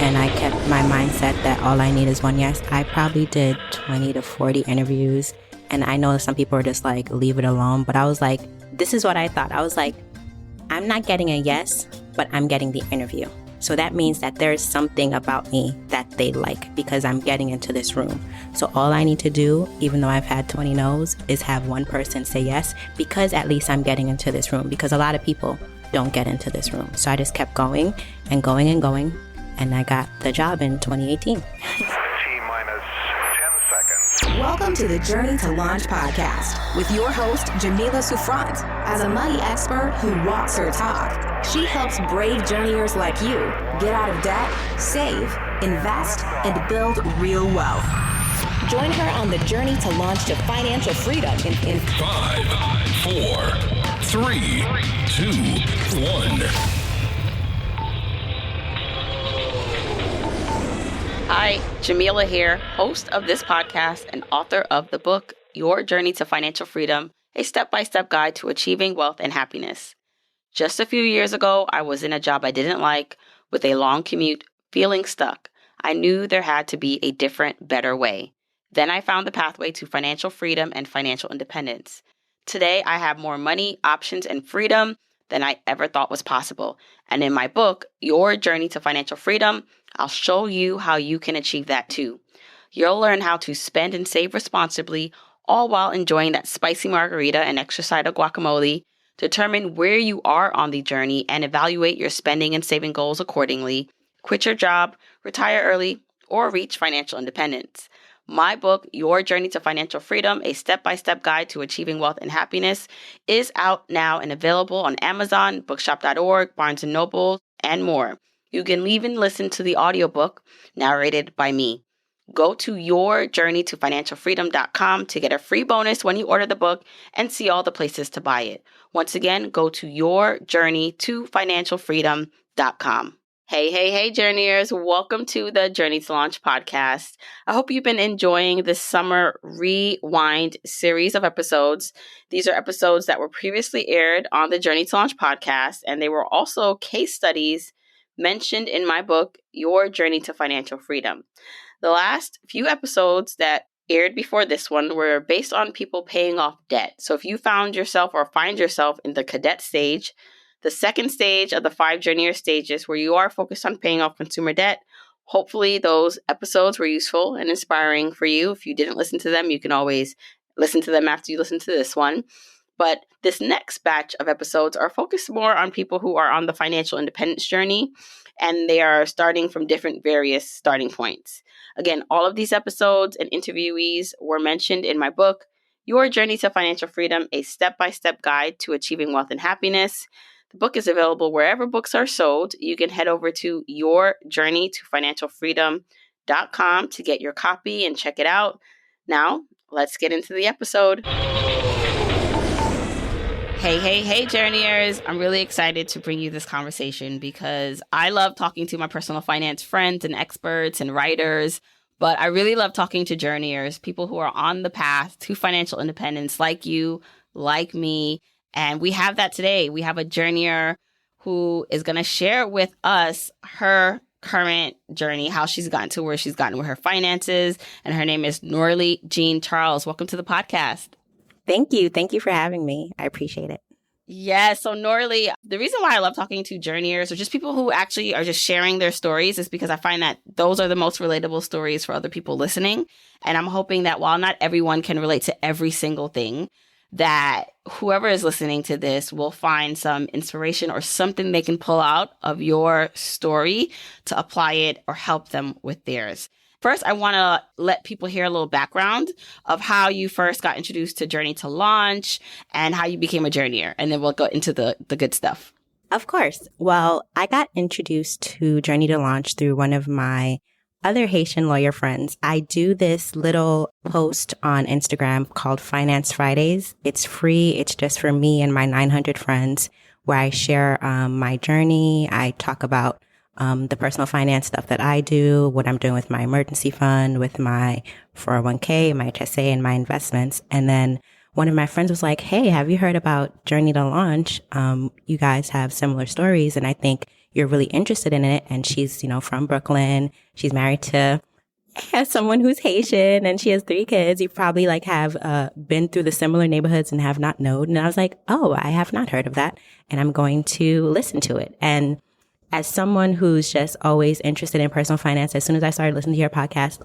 and I kept my mindset that all I need is one yes. I probably did 20 to 40 interviews, and I know some people are just like, leave it alone. But I was like, this is what I thought. I was like, I'm not getting a yes, but I'm getting the interview. So that means that there's something about me that they like because I'm getting into this room. So all I need to do, even though I've had 20 no's, is have one person say yes, because at least I'm getting into this room, because a lot of people don't get into this room. So I just kept going and going and going, and I got the job in 2018. T-minus 10 seconds. Welcome to the Journey to Launch podcast with your host, Jamila Souffrant. As a money expert who walks her talk, she helps brave journeyers like you get out of debt, save, invest, and build real wealth. Join her on the journey to launch to financial freedom in 5, 4, 3, 2, 1. Hi, Jamila here, host of this podcast and author of the book, Your Journey to Financial Freedom, a step-by-step guide to achieving wealth and happiness. Just a few years ago, I was in a job I didn't like, with a long commute, feeling stuck. I knew there had to be a different, better way. Then I found the pathway to financial freedom and financial independence. Today, I have more money, options, and freedom than I ever thought was possible. And in my book, Your Journey to Financial Freedom, I'll show you how you can achieve that too. You'll learn how to spend and save responsibly, all while enjoying that spicy margarita and extra side of guacamole. Determine where you are on the journey and evaluate your spending and saving goals accordingly. Quit your job, retire early, or reach financial independence. My book, Your Journey to Financial Freedom, a step-by-step guide to achieving wealth and happiness, is out now and available on Amazon, bookshop.org, Barnes & Noble, and more. You can even listen to the audiobook narrated by me. Go to yourjourneytofinancialfreedom.com to get a free bonus when you order the book and see all the places to buy it. Once again, go to yourjourneytofinancialfreedom.com. Hey, journeyers. Welcome to the Journey to Launch podcast. I hope you've been enjoying this summer rewind series of episodes. These are episodes that were previously aired on the Journey to Launch podcast, and they were also case studies mentioned in my book, Your Journey to Financial Freedom. The last few episodes that aired before this one were based on people paying off debt. So if you found yourself or find yourself in the cadet stage, the second stage of the 5 journeyer stages where you are focused on paying off consumer debt, hopefully those episodes were useful and inspiring for you. If you didn't listen to them, you can always listen to them after you listen to this one. But this next batch of episodes are focused more on people who are on the financial independence journey, and they are starting from different various starting points. Again, all of these episodes and interviewees were mentioned in my book, Your Journey to Financial Freedom, a step-by-step guide to achieving wealth and happiness. The book is available wherever books are sold. You can head over to yourjourneytofinancialfreedom.com to get your copy and check it out. Now, let's get into the episode. Hey, journeyers. I'm really excited to bring you this conversation because I love talking to my personal finance friends and experts and writers, but I really love talking to journeyers, people who are on the path to financial independence like you, like me. And we have that today. We have a journeyer who is going to share with us her current journey, how she's gotten to where she's gotten with her finances. And her name is Norley Jean Charles. Welcome to the podcast. Thank you. Thank you for having me. I appreciate it. Yeah. So Norley, the reason why I love talking to journeyers or just people who actually are just sharing their stories is because I find that those are the most relatable stories for other people listening. And I'm hoping that while not everyone can relate to every single thing, that whoever is listening to this will find some inspiration or something they can pull out of your story to apply it or help them with theirs. First, I want to let people hear a little background of how you first got introduced to Journey to Launch and how you became a journeyer. And then we'll go into the good stuff. Of course. Well, I got introduced to Journey to Launch through one of my other Haitian lawyer friends. I do this little post on Instagram called Finance Fridays. It's free. It's just for me and my 900 friends where I share my journey. I talk about the personal finance stuff that I do, what I'm doing with my emergency fund, with my 401k, my HSA, and my investments. And then one of my friends was like, hey, have you heard about Journey to Launch? You guys have similar stories, and I think you're really interested in it. And she's, from Brooklyn. She's married to someone who's Haitian, and she has 3 kids. You probably have been through the similar neighborhoods and have not known. And I was like, oh, I have not heard of that. And I'm going to listen to it. And as someone who's just always interested in personal finance, as soon as I started listening to your podcast,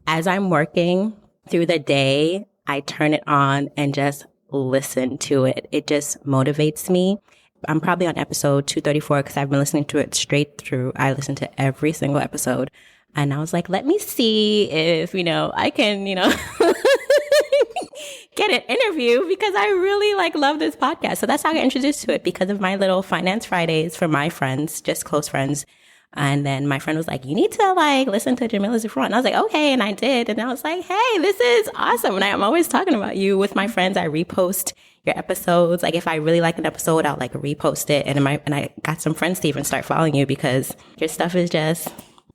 as I'm working through the day, I turn it on and just listen to it. It just motivates me. I'm probably on episode 234 because I've been listening to it straight through. I listen to every single episode. And I was like, let me see if, I can, get an interview, because I really love this podcast. So that's how I got introduced to it, because of my little Finance Fridays for my friends, just close friends. And then my friend was like, you need to listen to Jamila Zufran. And I was like, okay. And I did. And I was like, hey, this is awesome. And I'm always talking about you with my friends. I repost your episodes. If I really like an episode, I'll repost it. And I got some friends to even start following you, because your stuff is just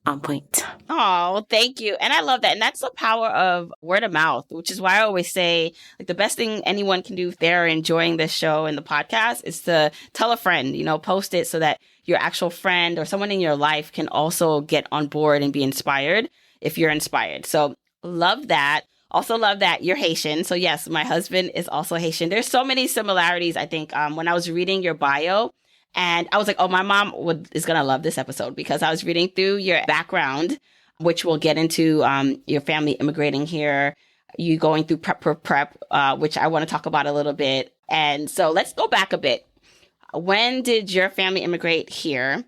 on point. Oh, thank you. And I love that. And that's the power of word of mouth, which is why I always say the best thing anyone can do if they're enjoying this show and the podcast is to tell a friend, post it so that your actual friend or someone in your life can also get on board and be inspired if you're inspired. So love that. Also love that you're Haitian. So yes, my husband is also Haitian. There's so many similarities, I think, when I was reading your bio. And I was like, oh, my mom is going to love this episode, because I was reading through your background, which we'll get into, your family immigrating here, you going through prep, which I want to talk about a little bit. And so let's go back a bit. When did your family immigrate here,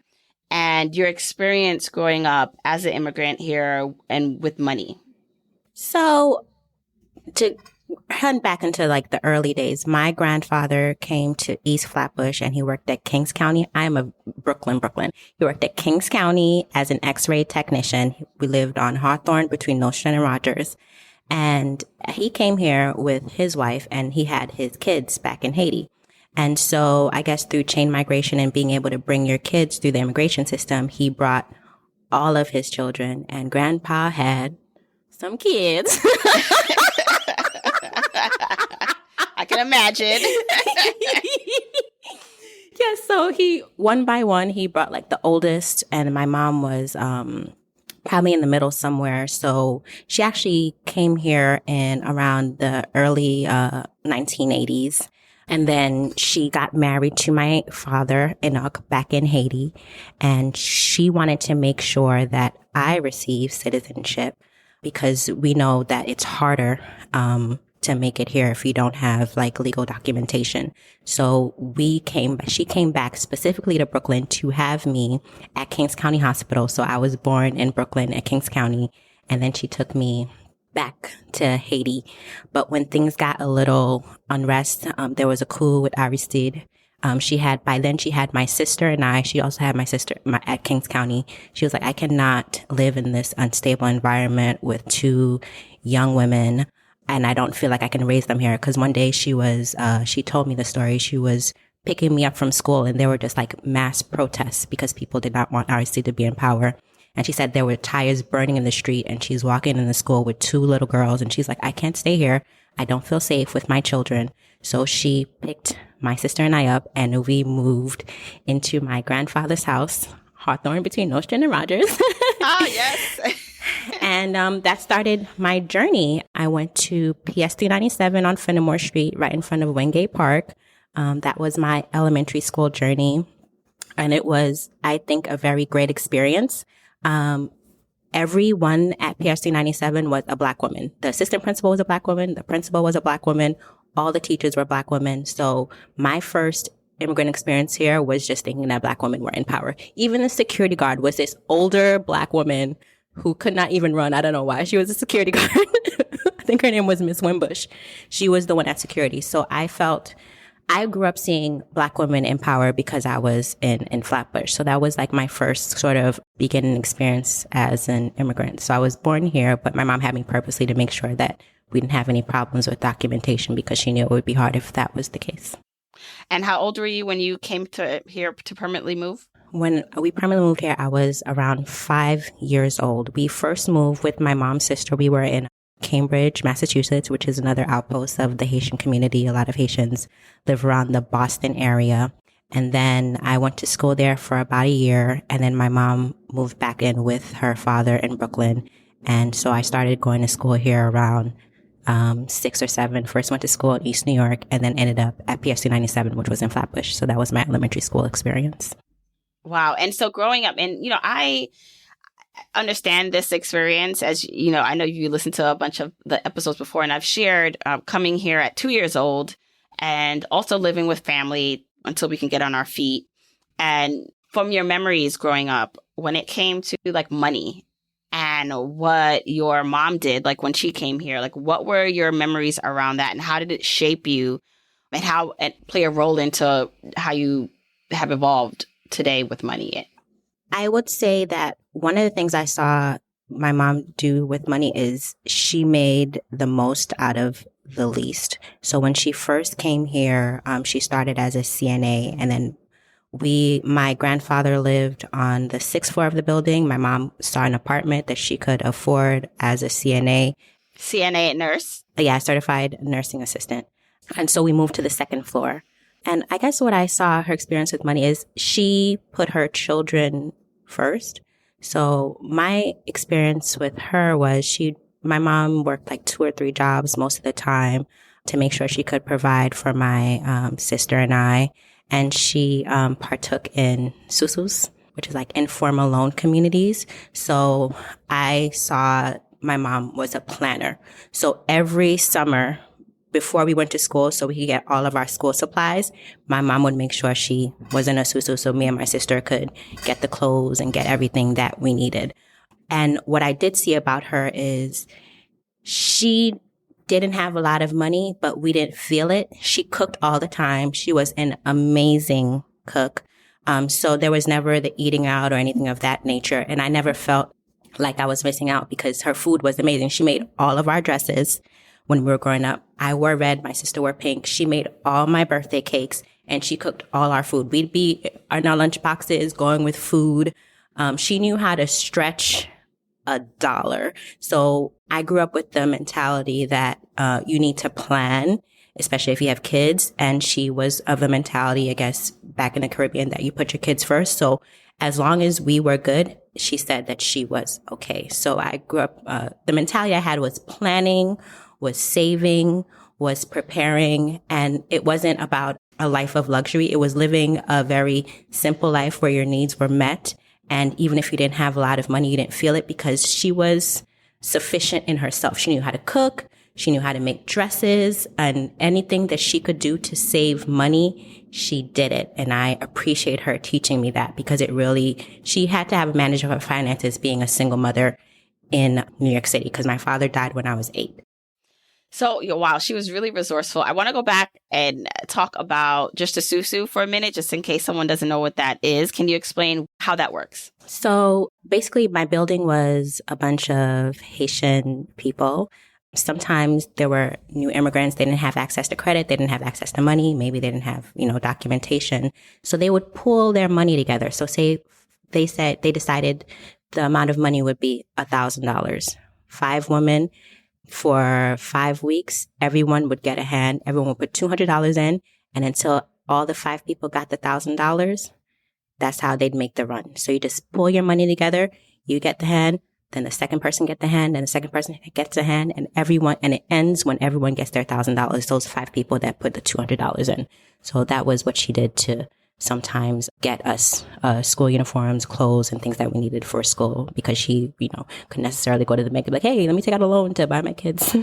and your experience growing up as an immigrant here and with money? So to hunt back into the early days, my grandfather came to East Flatbush and he worked at Kings County. I'm a Brooklyn. He worked at Kings County as an x-ray technician. We lived on Hawthorne between Nostrand and Rogers. And he came here with his wife, and he had his kids back in Haiti. And so I guess through chain migration and being able to bring your kids through the immigration system, he brought all of his children, and grandpa had some kids. I can imagine. Yeah, so he, one by one, he brought the oldest, and my mom was probably in the middle somewhere. So she actually came here in around the early 1980s. And then she got married to my father, Enoch, back in Haiti. And she wanted to make sure that I received citizenship, because we know that it's harder to make it here if you don't have legal documentation. So she came back specifically to Brooklyn to have me at Kings County Hospital. So I was born in Brooklyn at Kings County, and then she took me back to Haiti. But when things got a little unrest, there was a coup with Aristide. By then she had my sister and I. She also had my sister at Kings County. She was like, I cannot live in this unstable environment with 2 young women, and I don't feel like I can raise them here. Because one day she told me the story. She was picking me up from school, and there were just mass protests because people did not want Aristide to be in power. And she said there were tires burning in the street, and she's walking in the school with 2 little girls, and she's like, I can't stay here. I don't feel safe with my children. So she picked my sister and I up, and we moved into my grandfather's house, Hawthorne between Nostrand and Rogers. Oh, yes. And that started my journey. I went to PS 397 on Fenimore Street, right in front of Wingate Park. That was my elementary school journey. And it was, I think, a very great experience. Everyone at PS 397 was a Black woman. The assistant principal was a Black woman. The principal was a Black woman. All the teachers were Black women. So my first immigrant experience here was just thinking that Black women were in power. Even the security guard was this older Black woman who could not even run. I don't know why. She was a security guard. I think her name was Miss Wimbush. She was the one at security. So I grew up seeing Black women in power because I was in Flatbush. So that was my first sort of beginning experience as an immigrant. So I was born here, but my mom had me purposely to make sure that we didn't have any problems with documentation, because she knew it would be hard if that was the case. And how old were you when you came to here to permanently move? When we permanently moved here, I was around 5 years old. We first moved with my mom's sister. We were in Cambridge, Massachusetts, which is another outpost of the Haitian community. A lot of Haitians live around the Boston area. And then I went to school there for about a year. And then my mom moved back in with her father in Brooklyn. And so I started going to school here around 6 or 7. First went to school in East New York and then ended up at PFC 97, which was in Flatbush. So that was my elementary school experience. Wow. And so growing up, and, I understand this experience as, I know you listened to a bunch of the episodes before, and I've shared coming here at 2 years old and also living with family until we can get on our feet. And from your memories growing up, when it came to like money and what your mom did, like when she came here, like what were your memories around that and how did it shape you and how it play a role into how you have evolved today with money? I would say that one of the things I saw my mom do with money is she made the most out of the least. So when she first came here, she started as a CNA, and then my grandfather lived on the 6th floor of the building. My mom saw an apartment that she could afford as a CNA. CNA nurse? Yeah, certified nursing assistant. And so we moved to the 2nd floor. And I guess what I saw her experience with money is she put her children first. So my experience with her was my mom worked like 2 or 3 jobs most of the time to make sure she could provide for my sister and I. And she partook in SUSUs, which is like informal loan communities. So I saw my mom was a planner. So every summer before we went to school, so we could get all of our school supplies, my mom would make sure she was in a SUSU so me and my sister could get the clothes and get everything that we needed. And what I did see about her is she didn't have a lot of money, but we didn't feel it. She cooked all the time. She was an amazing cook. So there was never the eating out or anything of that nature. And I never felt like I was missing out because her food was amazing. She made all of our dresses when we were growing up. I wore red. My sister wore pink. She made all my birthday cakes and she cooked all our food. We'd be in our lunch boxes going with food. She knew how to stretch $1. So I grew up with the mentality that you need to plan, especially if you have kids. And she was of the mentality, I guess, back in the Caribbean that you put your kids first. So as long as we were good, she said that she was okay. So I grew up, the mentality I had was planning, was saving, was preparing. And it wasn't about a life of luxury. It was living a very simple life where your needs were met. And even if you didn't have a lot of money, you didn't feel it because she was sufficient in herself. She knew how to cook. She knew how to make dresses, and anything that she could do to save money, she did it. And I appreciate her teaching me that because she had to have a manager of her finances being a single mother in New York City because my father died when I was 8. So, wow, she was really resourceful. I want to go back and talk about just a susu for a minute, just in case someone doesn't know what that is. Can you explain how that works? So basically, my building was a bunch of Haitian people. Sometimes there were new immigrants. They didn't have access to credit. They didn't have access to money. Maybe they didn't have, documentation. So they would pool their money together. So say they decided the amount of money would be $1,000. 5 women. For 5 weeks, everyone would get a hand. Everyone would put $200 in. And until all the 5 people got the $1,000, that's how they'd make the run. So you just pull your money together. You get the hand. Then the second person get the hand. And the second person gets a hand. And it ends when everyone gets their $1,000. Those 5 people that put the $200 in. So that was what she did to sometimes get us school uniforms, clothes, and things that we needed for school because she, couldn't necessarily go to the bank and be like, hey, let me take out a loan to buy my kids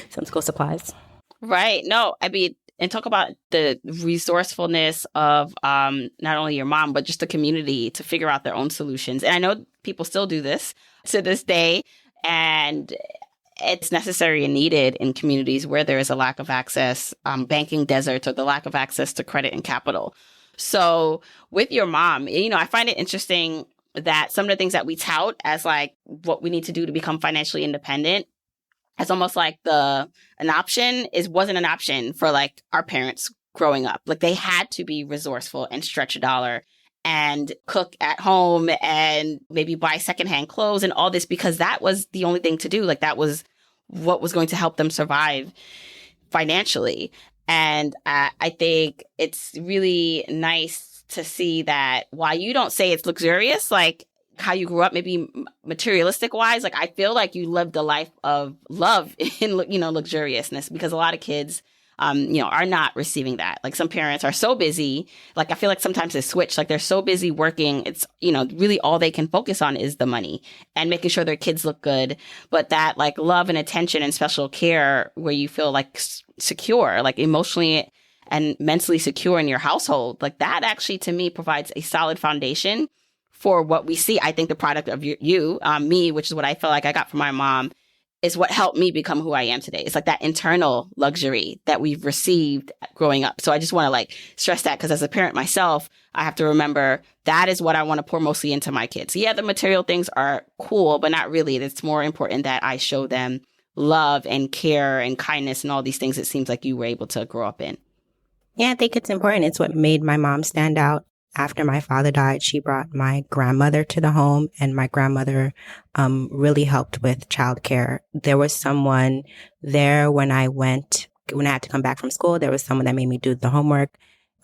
some school supplies. Right. No, I mean, and talk about the resourcefulness of not only your mom, but just the community to figure out their own solutions. And I know people still do this to this day, and it's necessary and needed in communities where there is a lack of access, banking deserts, or the lack of access to credit and capital. So with your mom, I find it interesting that some of the things that we tout as like what we need to do to become financially independent, it's almost like an option wasn't an option for like our parents growing up. Like they had to be resourceful and stretch $1 and cook at home and maybe buy secondhand clothes and all this because that was the only thing to do. Like that was what was going to help them survive financially. And I think it's really nice to see that while you don't say it's luxurious, like how you grew up, maybe materialistic wise, like I feel like you lived a life of love in, luxuriousness, because a lot of kids, are not receiving that. Like some parents are so busy. Like I feel like sometimes they switch, like they're so busy working. It's, really all they can focus on is the money and making sure their kids look good. But that like love and attention and special care where you feel like secure, like emotionally and mentally secure in your household, like that actually to me provides a solid foundation for what we see. I think the product of me, which is what I feel like I got from my mom, is what helped me become who I am today. It's like that internal luxury that we've received growing up. So I just want to like stress that, because as a parent myself, I have to remember that is what I want to pour mostly into my kids. Yeah, the material things are cool, but not really. It's more important that I show them love and care and kindness and all these things it seems like you were able to grow up in. Yeah, I think it's important. It's what made my mom stand out. After my father died, she brought my grandmother to the home, and my grandmother really helped with childcare. There was someone there when I had to come back from school. There was someone that made me do the homework.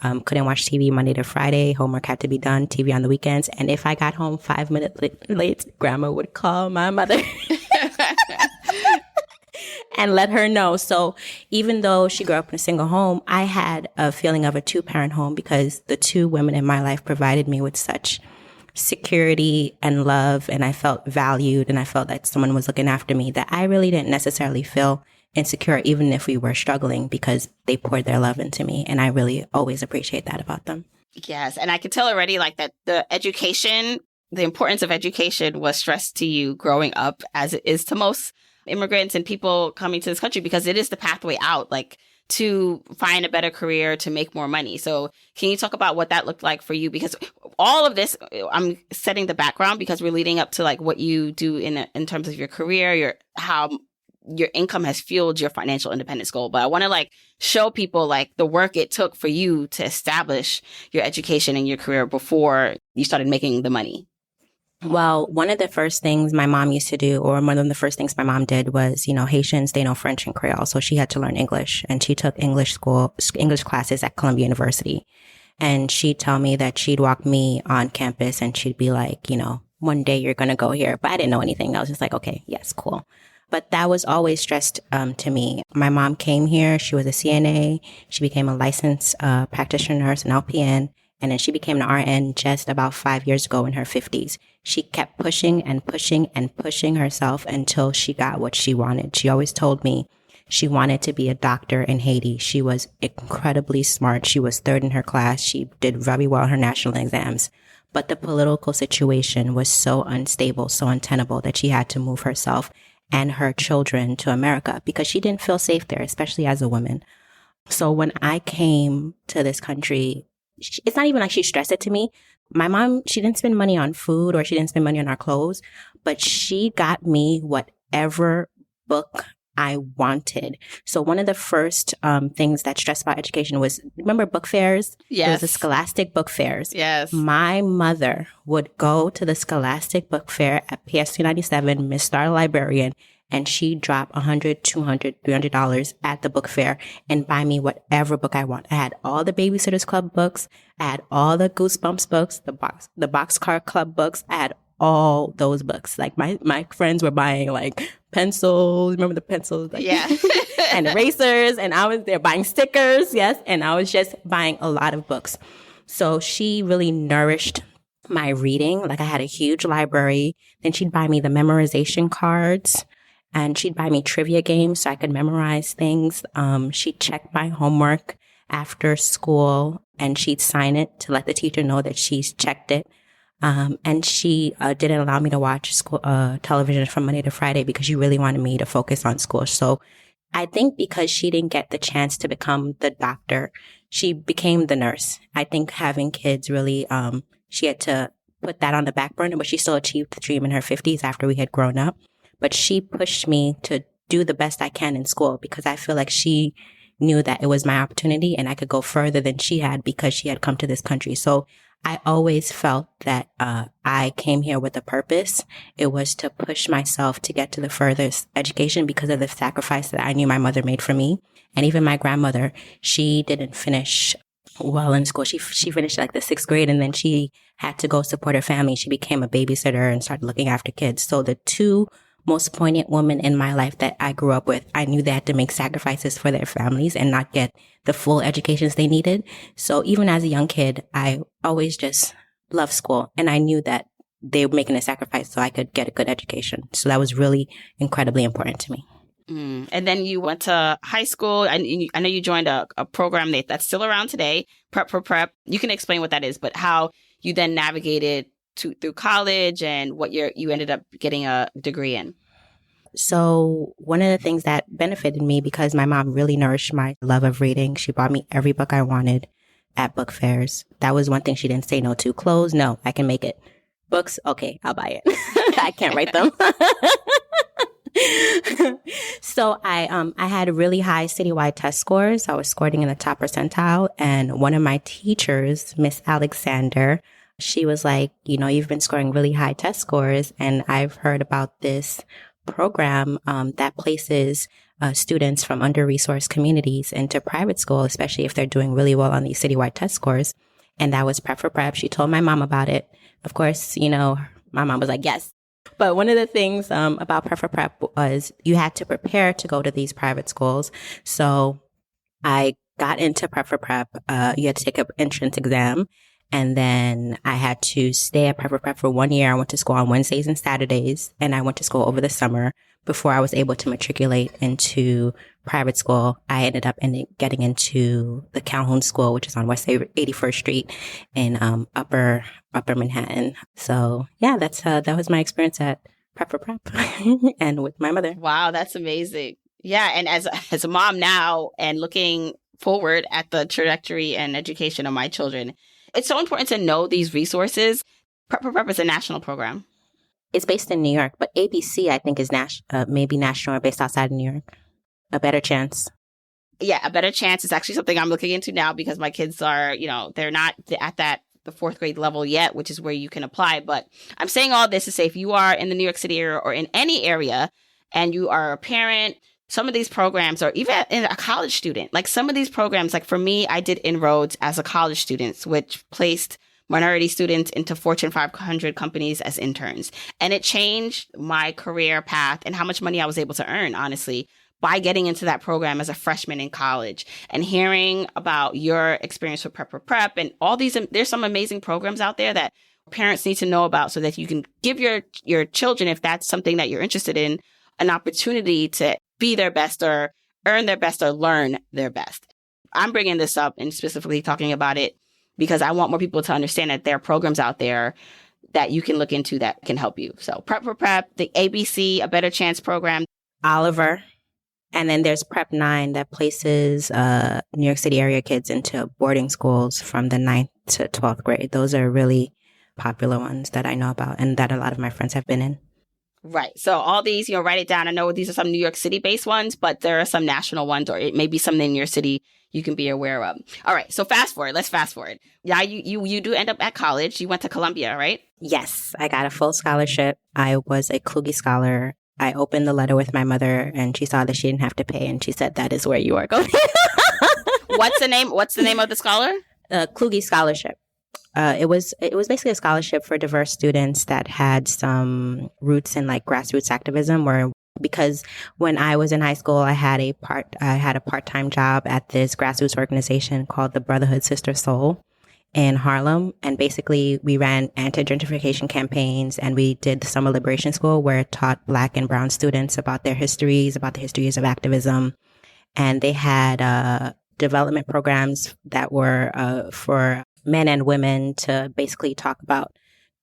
Couldn't watch TV Monday to Friday. Homework had to be done, TV on the weekends. And if I got home 5 minutes late, grandma would call my mother and let her know. So even though she grew up in a single home, I had a feeling of a two-parent home, because the two women in my life provided me with such security and love, and I felt valued, and I felt that someone was looking after me, that I really didn't necessarily feel insecure, even if we were struggling, because they poured their love into me. And I really always appreciate that about them. Yes. And I could tell already like that the importance of education was stressed to you growing up, as it is to most immigrants and people coming to this country, because it is the pathway out, like to find a better career, to make more money. So can you talk about what that looked like for you? Because all of this, I'm setting the background because we're leading up to like what you do in terms of your career, how your income has fueled your financial independence goal. But I want to like show people like the work it took for you to establish your education and your career before you started making the money. Well, one of the first things my mom used to do, or one of the first things my mom did was, Haitians, they know French and Creole. So she had to learn English, and she took English classes at Columbia University. And she'd tell me that she'd walk me on campus and she'd be like, one day you're going to go here. But I didn't know anything. I was just like, okay, yes, cool. But that was always stressed to me. My mom came here. She was a CNA. She became a licensed practitioner nurse, an LPN. And then she became an RN just about 5 years ago in her 50s. She kept pushing and pushing and pushing herself until she got what she wanted. She always told me she wanted to be a doctor in Haiti. She was incredibly smart. She was third in her class. She did very well in her national exams. But the political situation was so unstable, so untenable, that she had to move herself and her children to America because she didn't feel safe there, especially as a woman. So when I came to this country, it's not even like she stressed it to me. My mom, she didn't spend money on food or she didn't spend money on our clothes, but she got me whatever book I wanted. So one of the first things that stressed about education was, remember book fairs? Yes. There was the Scholastic book fairs. Yes. My mother would go to the Scholastic book fair at PS 297, Miss Star Librarian, and she'd drop $100, $200, $300 at the book fair and buy me whatever book I want. I had all the Babysitter's Club books. I had all the Goosebumps books, the Boxcar Club books. I had all those books. Like my friends were buying like pencils. Remember the pencils? Like, yeah. and erasers. And I was there buying stickers. Yes. And I was just buying a lot of books. So she really nourished my reading. Like I had a huge library. Then she'd buy me the memorization cards. And she'd buy me trivia games so I could memorize things. She'd check my homework after school and she'd sign it to let the teacher know that she's checked it. And she didn't allow me to watch television from Monday to Friday because she really wanted me to focus on school. So I think because she didn't get the chance to become the doctor, she became the nurse. I think having kids really, she had to put that on the back burner, but she still achieved the dream in her 50s after we had grown up. But she pushed me to do the best I can in school because I feel like she knew that it was my opportunity and I could go further than she had because she had come to this country. So I always felt that I came here with a purpose. It was to push myself to get to the furthest education because of the sacrifice that I knew my mother made for me. And even my grandmother, she didn't finish well in school. She finished like the 6th grade, and then she had to go support her family. She became a babysitter and started looking after kids. So the two most poignant women in my life that I grew up with, I knew they had to make sacrifices for their families and not get the full educations they needed. So even as a young kid, I always just loved school, and I knew that they were making a sacrifice so I could get a good education. So that was really incredibly important to me. And then you went to high school, and I know you joined a program that's still around today, Prep for Prep. You can explain what that is, but how you then navigated through college and what you ended up getting a degree in. So one of the things that benefited me, because my mom really nourished my love of reading, she bought me every book I wanted at book fairs. That was one thing she didn't say no to. Clothes, no, I can make it. Books, okay, I'll buy it. I can't write them. So I had really high citywide test scores. I was scoring in the top percentile. And one of my teachers, Miss Alexander, she was like, you've been scoring really high test scores. And I've heard about this program that places students from under-resourced communities into private school, especially if they're doing really well on these citywide test scores. And that was Prep for Prep. She told my mom about it. Of course, my mom was like, yes. But one of the things about Prep for Prep was you had to prepare to go to these private schools. So I got into Prep for Prep. You had to take an entrance exam. And then I had to stay at Prep for Prep for 1 year. I went to school on Wednesdays and Saturdays. And I went to school over the summer before I was able to matriculate into private school. I ended up getting into the Calhoun School, which is on West 81st Street in Upper Manhattan. So yeah, that was my experience at Prep for Prep and with my mother. Wow, that's amazing. Yeah, and as a mom now and looking forward at the trajectory and education of my children, it's so important to know these resources. Prep for Prep is a national program. It's based in New York, but ABC, I think, is maybe national or based outside of New York. A Better Chance. Yeah, A Better Chance is actually something I'm looking into now because my kids are, they're not at the 4th grade level yet, which is where you can apply. But I'm saying all this to say if you are in the New York City area or in any area and you are a parent, some of these programs, or even a college student, like some of these programs, like for me, I did inroads as a college student, which placed minority students into Fortune 500 companies as interns. And it changed my career path and how much money I was able to earn, honestly, by getting into that program as a freshman in college and hearing about your experience with Prep for Prep and all these. There's some amazing programs out there that parents need to know about so that you can give your children, if that's something that you're interested in, an opportunity to be their best or earn their best or learn their best. I'm bringing this up and specifically talking about it because I want more people to understand that there are programs out there that you can look into that can help you. So Prep for Prep, the ABC, A Better Chance program. Oliver. And then there's Prep 9 that places New York City area kids into boarding schools from the 9th to 12th grade. Those are really popular ones that I know about and that a lot of my friends have been in. Right. So all these, write it down. I know these are some New York City based ones, but there are some national ones, or it may be something in your city you can be aware of. All right. So let's fast forward. Yeah, you do end up at college. You went to Columbia, right? Yes. I got a full scholarship. I was a Kluge scholar. I opened the letter with my mother and she saw that she didn't have to pay. And she said, that is where you are going. What's the name of the scholar? Kluge Scholarship. It was basically a scholarship for diverse students that had some roots in like grassroots activism, because when I was in high school, I had a part-time job at this grassroots organization called the Brotherhood Sister Soul in Harlem. And basically we ran anti-gentrification campaigns and we did the summer liberation school where it taught Black and brown students about their histories, about the histories of activism. And they had development programs that were for men and women to basically talk about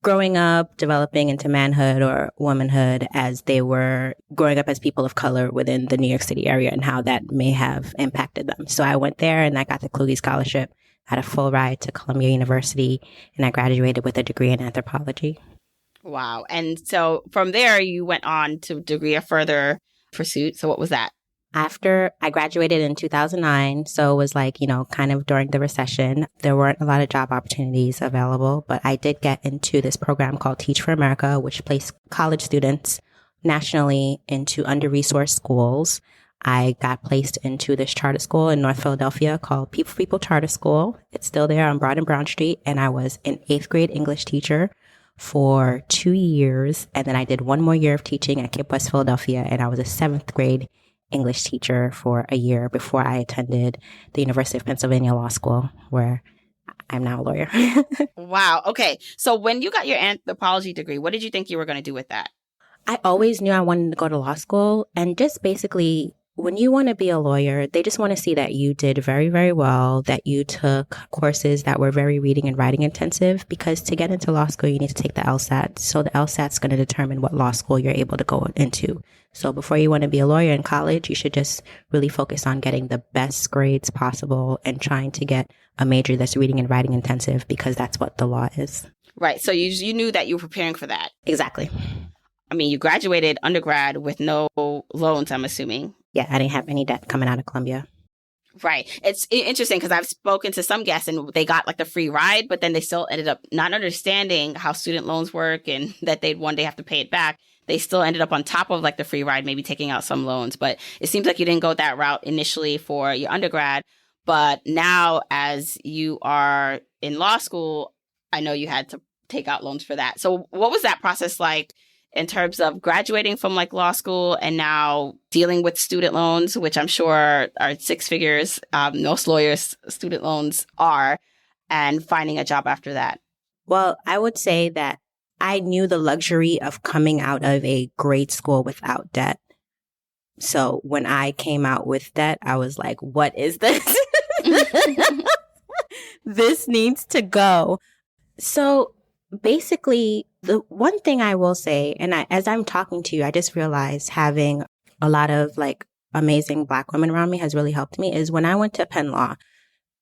growing up, developing into manhood or womanhood as they were growing up as people of color within the New York City area and how that may have impacted them. So I went there and I got the Kluge Scholarship, had a full ride to Columbia University, and I graduated with a degree in anthropology. Wow. And so from there, you went on to degree a further pursuit. So what was that? After I graduated in 2009, so it was like, kind of during the recession, there weren't a lot of job opportunities available, but I did get into this program called Teach for America, which placed college students nationally into under-resourced schools. I got placed into this charter school in North Philadelphia called People for People Charter School. It's still there on Broad and Brown Street, and I was an 8th grade English teacher for 2 years, and then I did 1 more year of teaching at Cape West Philadelphia, and I was a 7th grade English teacher for a year before I attended the University of Pennsylvania Law School, where I'm now a lawyer. Wow. Okay. So when you got your anthropology degree, what did you think you were going to do with that? I always knew I wanted to go to law school, and just basically, when you want to be a lawyer, they just want to see that you did very, very well, that you took courses that were very reading and writing intensive, because to get into law school, you need to take the LSAT. So the LSAT is going to determine what law school you're able to go into. So before you want to be a lawyer in college, you should just really focus on getting the best grades possible and trying to get a major that's reading and writing intensive, because that's what the law is. Right. So you knew that you were preparing for that. Exactly. I mean, you graduated undergrad with no loans, I'm assuming. Yeah, I didn't have any debt coming out of Columbia. Right. It's interesting because I've spoken to some guests and they got like the free ride, but then they still ended up not understanding how student loans work and that they'd one day have to pay it back. They still ended up on top of like the free ride, maybe taking out some loans. But it seems like you didn't go that route initially for your undergrad. But now as you are in law school, I know you had to take out loans for that. So what was that process like in terms of graduating from like law school and now dealing with student loans, which I'm sure are 6 figures, most lawyers' student loans are, and finding a job after that? Well, I would say that I knew the luxury of coming out of a grade school without debt. So when I came out with debt, I was like, what is this? This needs to go. So basically, the one thing I will say, and as I'm talking to you, I just realized having a lot of like amazing Black women around me has really helped me, is when I went to Penn Law,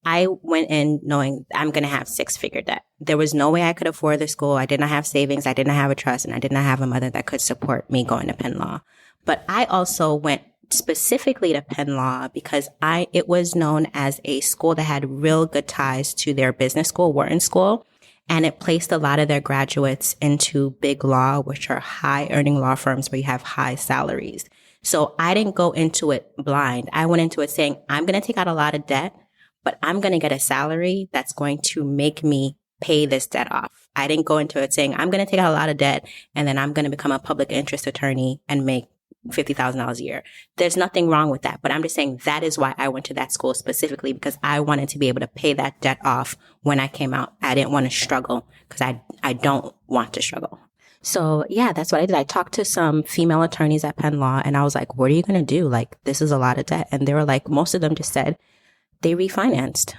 I went in knowing I'm going to have 6-figure debt. There was no way I could afford the school. I did not have savings. I did not have a trust, and I did not have a mother that could support me going to Penn Law. But I also went specifically to Penn Law because it was known as a school that had real good ties to their business school, Wharton School. And it placed a lot of their graduates into big law, which are high earning law firms where you have high salaries. So I didn't go into it blind. I went into it saying, I'm going to take out a lot of debt, but I'm going to get a salary that's going to make me pay this debt off. I didn't go into it saying, I'm going to take out a lot of debt and then I'm going to become a public interest attorney and make $50,000 a year. There's nothing wrong with that. But I'm just saying that is why I went to that school specifically, because I wanted to be able to pay that debt off when I came out. I didn't want to struggle because I don't want to struggle. So yeah, that's what I did. I talked to some female attorneys at Penn Law and I was like, what are you going to do? Like, this is a lot of debt. And they were like, most of them just said they refinanced.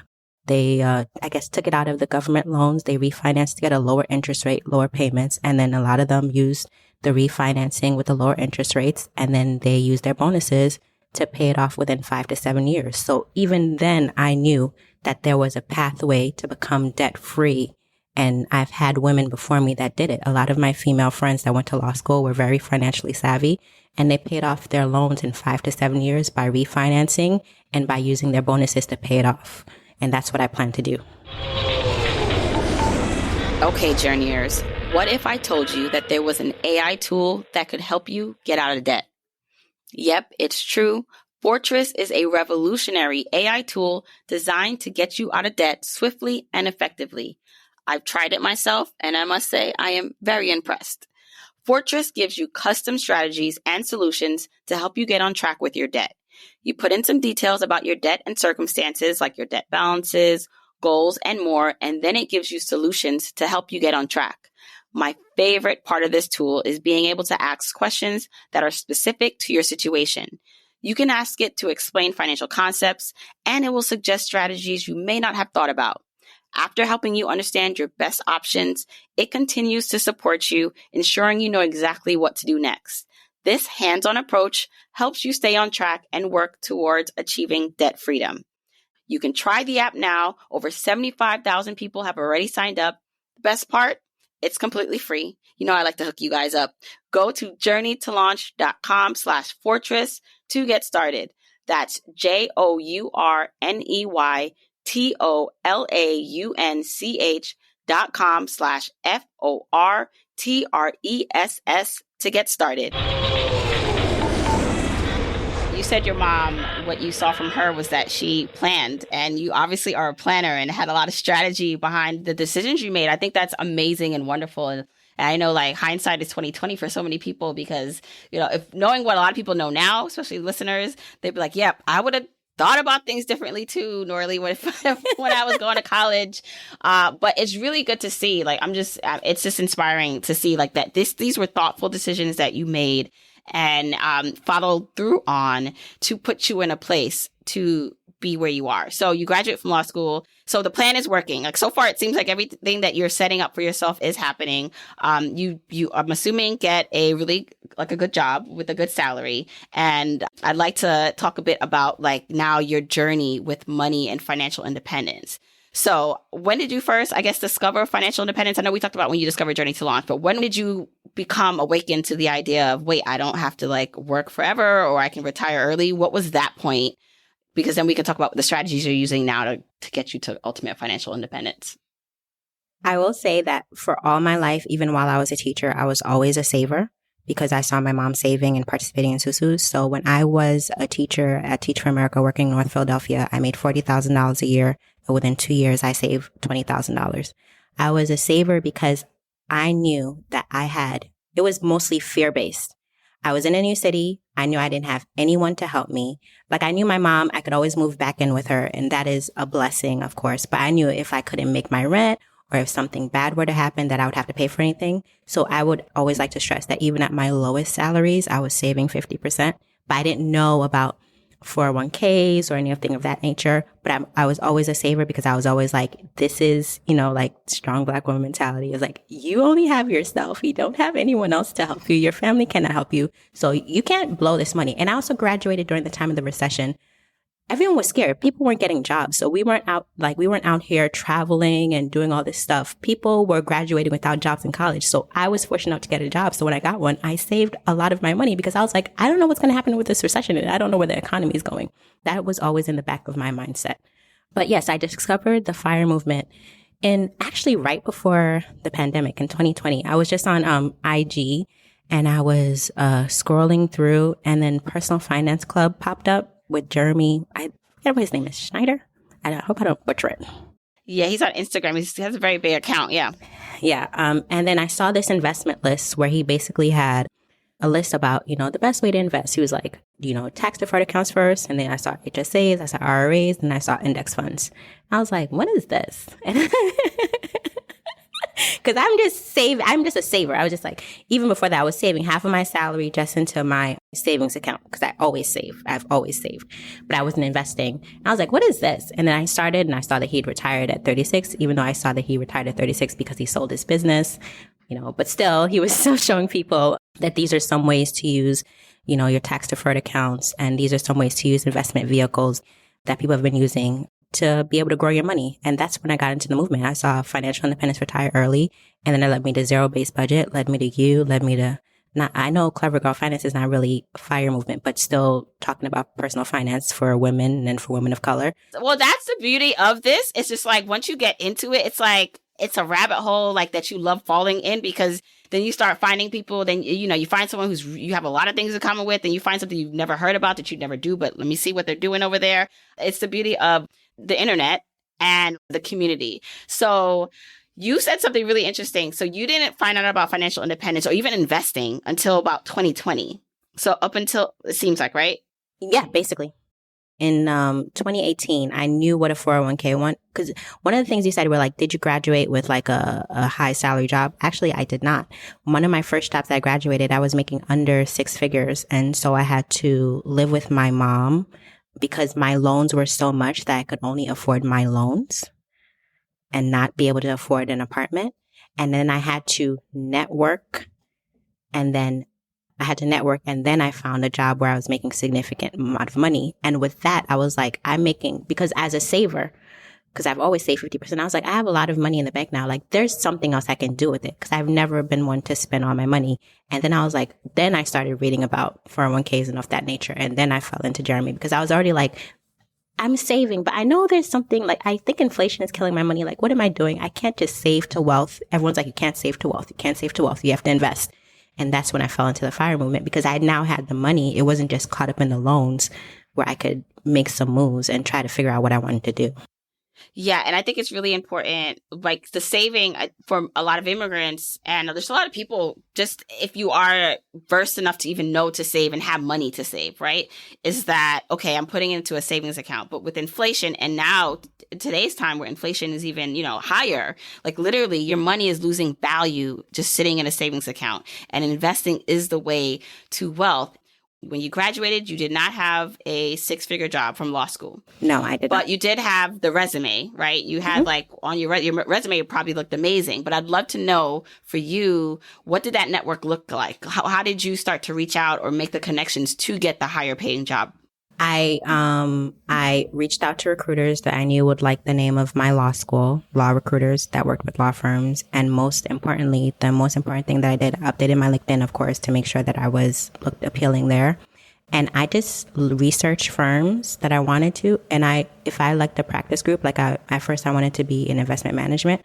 They, I guess, took it out of the government loans. They refinanced to get a lower interest rate, lower payments. And then a lot of them used the refinancing with the lower interest rates. And then they used their bonuses to pay it off within 5 to 7 years. So even then I knew that there was a pathway to become debt free. And I've had women before me that did it. A lot of my female friends that went to law school were very financially savvy, and they paid off their loans in 5 to 7 years by refinancing and by using their bonuses to pay it off. And that's what I plan to do. Okay, journeyers, what if I told you that there was an AI tool that could help you get out of debt? Yep, it's true. Fortress is a revolutionary AI tool designed to get you out of debt swiftly and effectively. I've tried it myself, and I must say I am very impressed. Fortress gives you custom strategies and solutions to help you get on track with your debt. You put in some details about your debt and circumstances, like your debt balances, goals, and more, and then it gives you solutions to help you get on track. My favorite part of this tool is being able to ask questions that are specific to your situation. You can ask it to explain financial concepts, and it will suggest strategies you may not have thought about. After helping you understand your best options, it continues to support you, ensuring you know exactly what to do next. This hands-on approach helps you stay on track and work towards achieving debt freedom. You can try the app now. Over 75,000 people have already signed up. The best part? It's completely free. You know I like to hook you guys up. Go to journeytolaunch.com/fortress to get started. That's JOURNEYTOLAUNCH.com/FORTRESS to get started. You said your mom, what you saw from her was that she planned, and you obviously are a planner and had a lot of strategy behind the decisions you made. I think that's amazing and wonderful. And I know like hindsight is 2020 for so many people because, you know, if knowing what a lot of people know now, especially listeners, they'd be like, yep, I would have thought about things differently too, Norley, when I was going to college. But it's really good to see, like, it's just inspiring to see like that these were thoughtful decisions that you made and followed through on to put you in a place to be where you are. So you graduate from law school. So the plan is working. Like so far, it seems like everything that you're setting up for yourself is happening. You I'm assuming get a really like a good job with a good salary. And I'd like to talk a bit about like now your journey with money and financial independence. So when did you first, I guess, discover financial independence? I know we talked about when you discovered Journey to Launch, but when did you become awakened to the idea of, wait, I don't have to like work forever or I can retire early? What was that point? Because then we can talk about the strategies you're using now to get you to ultimate financial independence. I will say that for all my life, even while I was a teacher, I was always a saver because I saw my mom saving and participating in SUSUs. So when I was a teacher at Teach for America working in North Philadelphia, I made $40,000 a year. And within 2 years, I saved $20,000. I was a saver because I knew that it was mostly fear-based. I was in a new city. I knew I didn't have anyone to help me. Like I knew my mom, I could always move back in with her. And that is a blessing, of course. But I knew if I couldn't make my rent or if something bad were to happen, that I would have to pay for anything. So I would always like to stress that even at my lowest salaries, I was saving 50%. But I didn't know about 401ks or anything of that nature. But I was always a saver because I was always like, this is, like strong Black woman mentality is like, you only have yourself. You don't have anyone else to help you. Your family cannot help you. So you can't blow this money. And I also graduated during the time of the recession. Everyone was scared. People weren't getting jobs. So we weren't out here traveling and doing all this stuff. People were graduating without jobs in college. So I was fortunate enough to get a job. So when I got one, I saved a lot of my money because I was like, I don't know what's going to happen with this recession and I don't know where the economy is going. That was always in the back of my mindset. But yes, I discovered the FIRE movement and actually right before the pandemic in 2020. I was just on IG and I was scrolling through and then Personal Finance Club popped up with Jeremy. I forget what his name is. Schneider? I hope I don't butcher it. Yeah, he's on Instagram. He has a very big account. Yeah. Yeah. And then I saw this investment list where he basically had a list about, the best way to invest. He was like, tax deferred accounts first. And then I saw HSAs, I saw RRAs, and I saw index funds. I was like, what is this? Because I'm just a saver. I was just like, even before that, I was saving half of my salary just into my savings account because I always save. I've always saved, but I wasn't investing. And I was like, what is this? And then I started and I saw that he'd retired at 36, even though I saw that he retired at 36 because he sold his business, but still he was still showing people that these are some ways to use, your tax deferred accounts. And these are some ways to use investment vehicles that people have been using to be able to grow your money. And that's when I got into the movement. I saw financial independence, retire early. And then it led me to zero-based budget, led me to I know Clever Girl Finance is not really a FIRE movement, but still talking about personal finance for women and for women of color. Well, that's the beauty of this. It's just like, once you get into it, it's like, it's a rabbit hole like that you love falling in because then you start finding people, then, you find someone you have a lot of things in common with and you find something you've never heard about that you never do, but let me see what they're doing over there. It's the beauty of the internet and the community. So you said something really interesting. So you didn't find out about financial independence or even investing until about 2020. So up until, it seems like, right? Yeah, basically. In 2018, I knew what a 401k was because one of the things you said were like, did you graduate with like a high salary job? Actually, I did not. One of my first jobs I graduated, I was making under 6 figures. And so I had to live with my mom because my loans were so much that I could only afford my loans and not be able to afford an apartment. And then I had to network and then I found a job where I was making significant amount of money. And with that, I was like, because as a saver, because I've always saved 50%. I was like, I have a lot of money in the bank now. Like, there's something else I can do with it because I've never been one to spend all my money. And then I was like, then I started reading about 401ks and of that nature. And then I fell into Jeremy because I was already like, I'm saving, but I know there's something like, I think inflation is killing my money. Like, what am I doing? I can't just save to wealth. Everyone's like, you can't save to wealth. You can't save to wealth. You have to invest. And that's when I fell into the FIRE movement because I now had the money. It wasn't just caught up in the loans where I could make some moves and try to figure out what I wanted to do. Yeah. And I think it's really important, like the saving for a lot of immigrants. And there's a lot of people, just if you are versed enough to even know to save and have money to save, right? Is that, okay, I'm putting it into a savings account. But with inflation and now today's time where inflation is even, higher, like literally your money is losing value just sitting in a savings account. And investing is the way to wealth. When you graduated, you did not have a 6-figure job from law school. No, I did not. But you did have the resume, right? You had like on your resume, it probably looked amazing. But I'd love to know for you, what did that network look like? How did you start to reach out or make the connections to get the higher paying job? I reached out to recruiters that I knew would like the name of my law school, law recruiters that worked with law firms. And most importantly, the most important thing that I did, I updated my LinkedIn, of course, to make sure that I looked appealing there. And I just researched firms that I wanted to. And if I liked a practice group, like at first I wanted to be in investment management,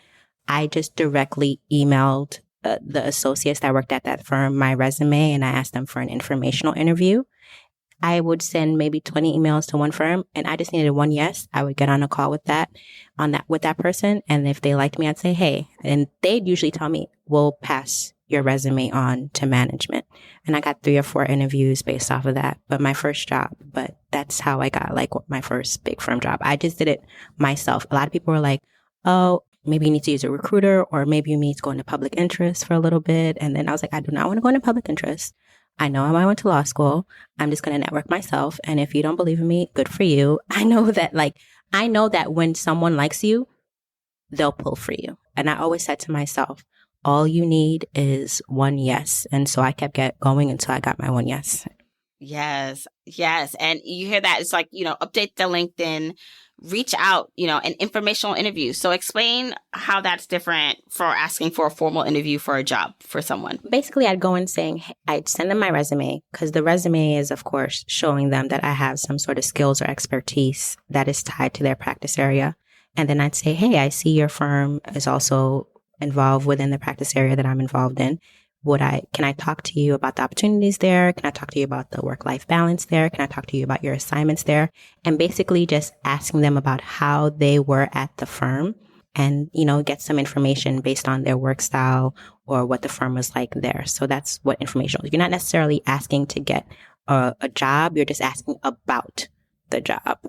I just directly emailed the associates that worked at that firm my resume and I asked them for an informational interview. I would send maybe 20 emails to one firm and I just needed one yes. I would get on a call with that person. And if they liked me, I'd say, hey, and they'd usually tell me, we'll pass your resume on to management. And I got 3 or 4 interviews based off of that. But that's how I got like my first big firm job. I just did it myself. A lot of people were like, oh, maybe you need to use a recruiter or maybe you need to go into public interest for a little bit. And then I was like, I do not want to go into public interest. I know I went to law school. I'm just going to network myself. And if you don't believe in me, good for you. I know that when someone likes you, they'll pull for you. And I always said to myself, all you need is one yes. And so I kept going until I got my one yes. Yes. Yes. And you hear that. It's like, update the LinkedIn, reach out, an informational interview. So explain how that's different for asking for a formal interview for a job for someone. Basically, I'd go in saying, I'd send them my resume because the resume is, of course, showing them that I have some sort of skills or expertise that is tied to their practice area. And then I'd say, hey, I see your firm is also involved within the practice area that I'm involved in. Can I talk to you about the opportunities there? Can I talk to you about the work-life balance there? Can I talk to you about your assignments there? And basically just asking them about how they were at the firm and, get some information based on their work style or what the firm was like there. So that's what information is. You're not necessarily asking to get a job. You're just asking about the job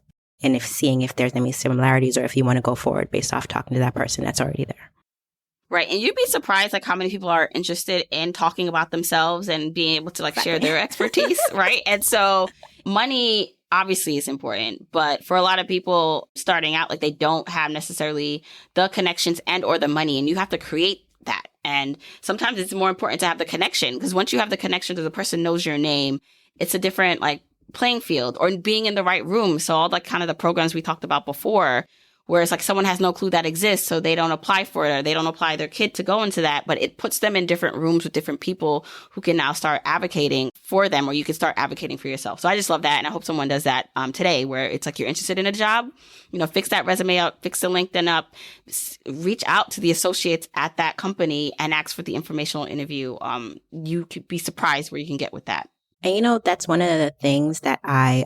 and seeing if there's any similarities or if you want to go forward based off talking to that person that's already there. Right. And you'd be surprised like how many people are interested in talking about themselves and being able to share their expertise. Right. And so money obviously is important, but for a lot of people starting out, they don't have necessarily the connections and or the money, and you have to create that. And sometimes it's more important to have the connection because once you have the connection to the person knows your name, it's a different playing field or being in the right room. So all kind of the programs we talked about before, whereas someone has no clue that exists, so they don't apply for it or they don't apply their kid to go into that, but it puts them in different rooms with different people who can now start advocating for them, or you can start advocating for yourself. So I just love that. And I hope someone does that today, where it's you're interested in a job, fix that resume up, fix the LinkedIn up, reach out to the associates at that company and ask for the informational interview. You could be surprised where you can get with that. And that's one of the things that I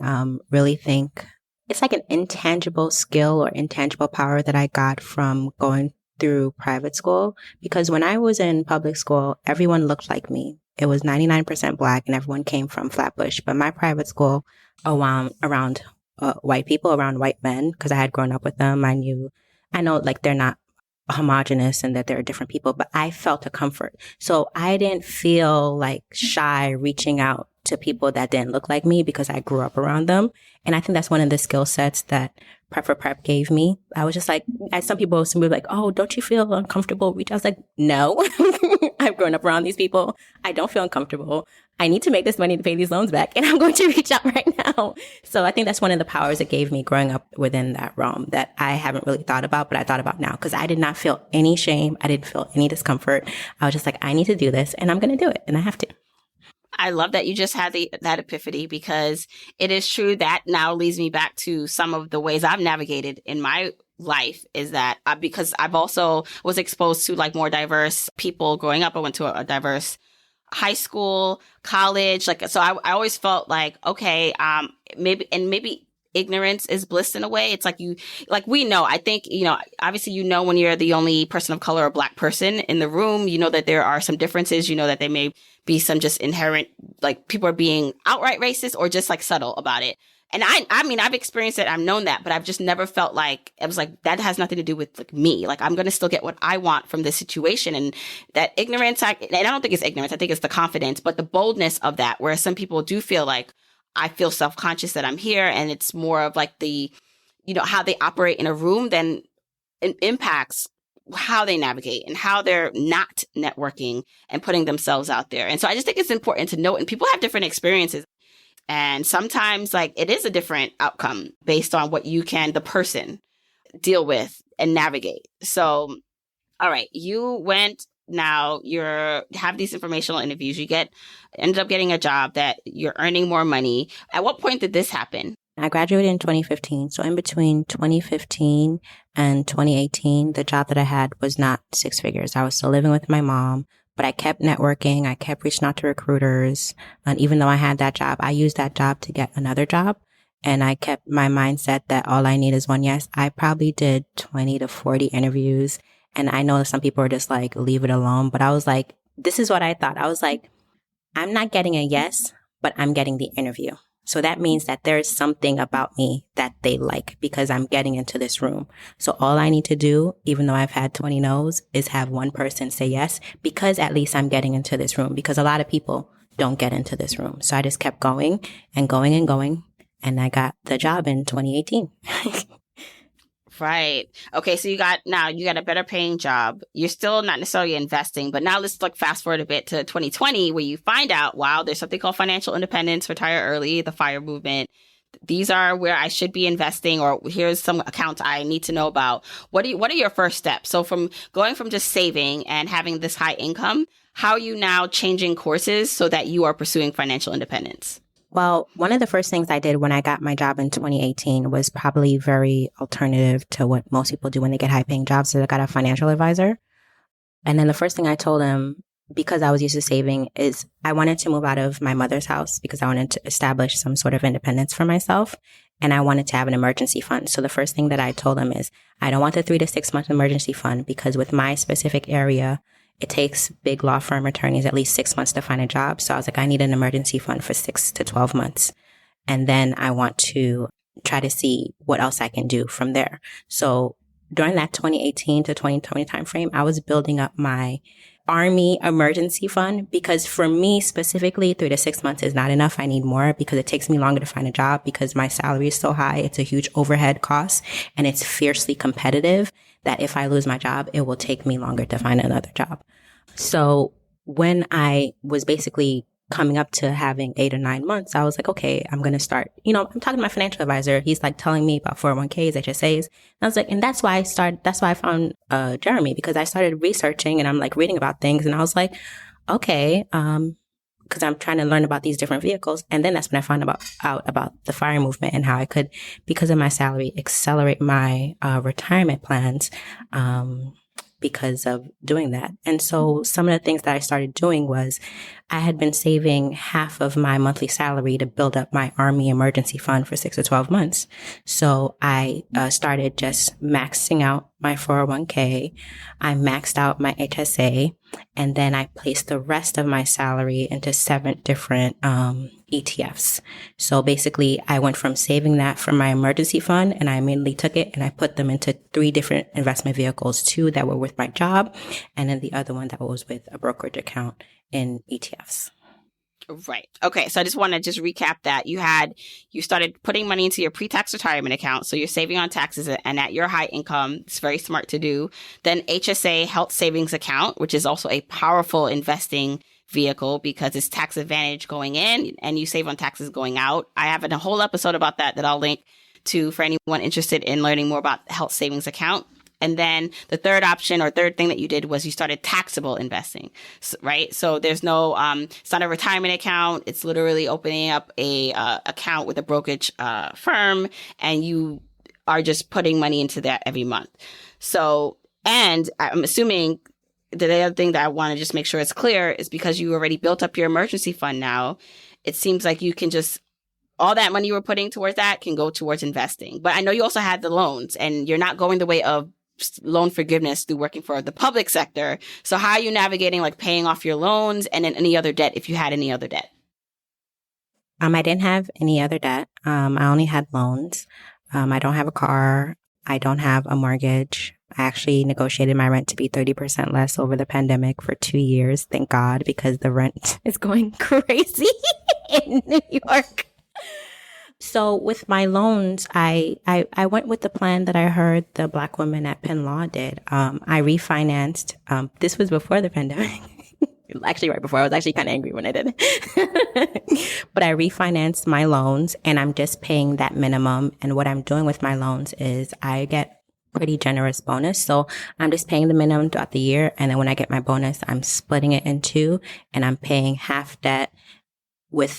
really think it's like an intangible skill or intangible power that I got from going through private school. Because when I was in public school, everyone looked like me. It was 99% Black and everyone came from Flatbush. But my private school around white people, around white men, because I had grown up with them. I know they're not homogenous and that there are different people, but I felt a comfort. So I didn't feel shy reaching out to people that didn't look like me because I grew up around them. And I think that's one of the skill sets that Prep for Prep gave me. I was just as some people would be oh, don't you feel uncomfortable? I was like, no, I've grown up around these people. I don't feel uncomfortable. I need to make this money to pay these loans back, and I'm going to reach out right now. So I think that's one of the powers it gave me growing up within that realm that I haven't really thought about, but I thought about now because I did not feel any shame. I didn't feel any discomfort. I was just like, I need to do this, and I'm going to do it, and I have to. I love that you just had that epiphany, because it is true that now leads me back to some of the ways I've navigated in my life, is that because I've also was exposed to like more diverse people growing up. I went to a diverse high school, college, so I always felt like, okay, maybe ignorance is bliss in a way. It's like we know, I think, obviously, when you're the only person of color or Black person in the room, you know that there are some differences, that there may be some just inherent, like people are being outright racist or just like subtle about it. And I mean, I've experienced it. I've known that, but I've just never felt like it was like that has nothing to do with like me. Like I'm going to still get what I want from this situation. And that ignorance, and I don't think it's ignorance. I think it's the confidence, but the boldness of that, where some people do feel like I feel self-conscious that I'm here. And it's more of like the, how they operate in a room then it impacts how they navigate and how they're not networking and putting themselves out there. And so I just think it's important to note, and people have different experiences. And sometimes like it is a different outcome based on what you can, the person, deal with and navigate. So, all right, you went, now have these informational interviews, ended up getting a job that you're earning more money. At what point did this happen? I graduated in 2015. So in between 2015 and 2018, the job that I had was not six figures. I was still living with my mom. But I kept networking. I kept reaching out to recruiters. And even though I had that job, I used that job to get another job. And I kept my mindset that all I need is one yes. I probably did 20 to 40 interviews. And I know some people are just like, leave it alone. But I was like, this is what I thought. I was like, I'm not getting a yes, but I'm getting the interview. So that means that there's something about me that they like because I'm getting into this room. So all I need to do, even though I've had 20 no's, is have one person say yes, because at least I'm getting into this room, because a lot of people don't get into this room. So I just kept going and going and going. And I got the job in 2018. Right. Okay. So you got a better paying job. You're still not necessarily investing, but now let's like fast forward a bit to 2020, where you find out, wow, there's something called financial independence, retire early, the FIRE movement. These are where I should be investing, or here's some accounts I need to know about. What are your first steps? So from going from just saving and having this high income, how are you now changing courses so that you are pursuing financial independence? Well, one of the first things I did when I got my job in 2018 was probably very alternative to what most people do when they get high paying jobs. So I got a financial advisor. And then the first thing I told him, because I was used to saving, is I wanted to move out of my mother's house because I wanted to establish some sort of independence for myself. And I wanted to have an emergency fund. So the first thing that I told him is I don't want the 3 to 6 month emergency fund, because with my specific area, it takes big law firm attorneys at least 6 months to find a job. So I was like, I need an emergency fund for 6 to 12 months. And then I want to try to see what else I can do from there. So during that 2018 to 2020 timeframe, I was building up my Army emergency fund, because for me specifically, 3 to 6 months is not enough. I need more because it takes me longer to find a job because my salary is so high. It's a huge overhead cost and it's fiercely competitive that if I lose my job, it will take me longer to find another job. So when I was basically coming up to having 8 or 9 months, I was like, okay, I'm going to start, I'm talking to my financial advisor. He's like telling me about 401ks, HSAs. And I was like, and that's why I found Jeremy, because I started researching and I'm like reading about things. And I was like, okay, because I'm trying to learn about these different vehicles. And then that's when I found out about the FIRE movement and how I could, because of my salary, accelerate my retirement plans because of doing that. And so some of the things that I started doing was I had been saving half of my monthly salary to build up my Army emergency fund for 6 or 12 months. So I started just maxing out my 401k. I maxed out my HSA. And then I placed the rest of my salary into 7 different ETFs. So basically, I went from saving that for my emergency fund, and I immediately took it and I put them into 3 different investment vehicles, 2 that were with my job, and then the other one that was with a brokerage account in ETFs. Right. Okay. So I just want to just recap that. You started putting money into your pre-tax retirement account. So you're saving on taxes, and at your high income, it's very smart to do. Then HSA health savings account, which is also a powerful investing vehicle because it's tax advantage going in and you save on taxes going out. I have a whole episode about that I'll link to for anyone interested in learning more about the health savings account. And then the third option or third thing that you did was you started taxable investing, right? So there's no, it's not a retirement account. It's literally opening up a account with a brokerage firm, and you are just putting money into that every month. So, and I'm assuming the other thing that I want to just make sure it's clear is because you already built up your emergency fund now, it seems like you can just, all that money you were putting towards that can go towards investing. But I know you also had the loans, and you're not going the way of loan forgiveness through working for the public sector. So how are you navigating like paying off your loans and then any other debt if you had any other debt? I didn't have any other debt. I only had loans. I don't have a car. I don't have a mortgage. I actually negotiated my rent to be 30% less over the pandemic for 2 years. Thank God, because the rent is going crazy in New York. So with my loans, I went with the plan that I heard the Black women at Penn Law did. I refinanced. This was before the pandemic. Actually, right before. I was actually kind of angry when I did it. But I refinanced my loans, and I'm just paying that minimum. And what I'm doing with my loans is I get pretty generous bonus. So I'm just paying the minimum throughout the year. And then when I get my bonus, I'm splitting it in two, and I'm paying half debt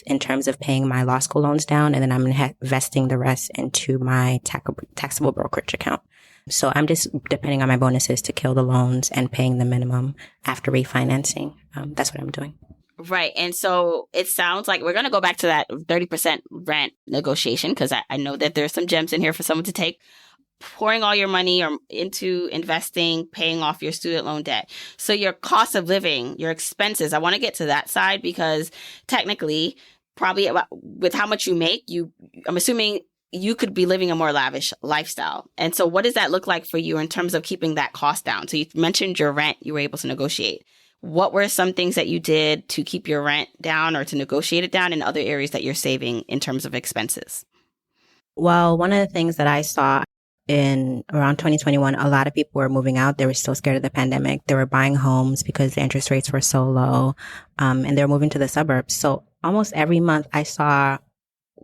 in terms of paying my law school loans down, and then I'm investing the rest into my taxable brokerage account. So I'm just depending on my bonuses to kill the loans and paying the minimum after refinancing. That's what I'm doing. Right. And so it sounds like we're going to go back to that 30% rent negotiation, because I know that there's some gems in here for someone to take. Pouring all your money into investing, paying off your student loan debt. So your cost of living, your expenses, I want to get to that side because technically, probably with how much you make, I'm assuming you could be living a more lavish lifestyle. And so what does that look like for you in terms of keeping that cost down? So you mentioned your rent, you were able to negotiate. What were some things that you did to keep your rent down or to negotiate it down in other areas that you're saving in terms of expenses? Well, one of the things that I saw in around 2021, a lot of people were moving out. They were still scared of the pandemic. They were buying homes because the interest rates were so low, and they're moving to the suburbs. So almost every month I saw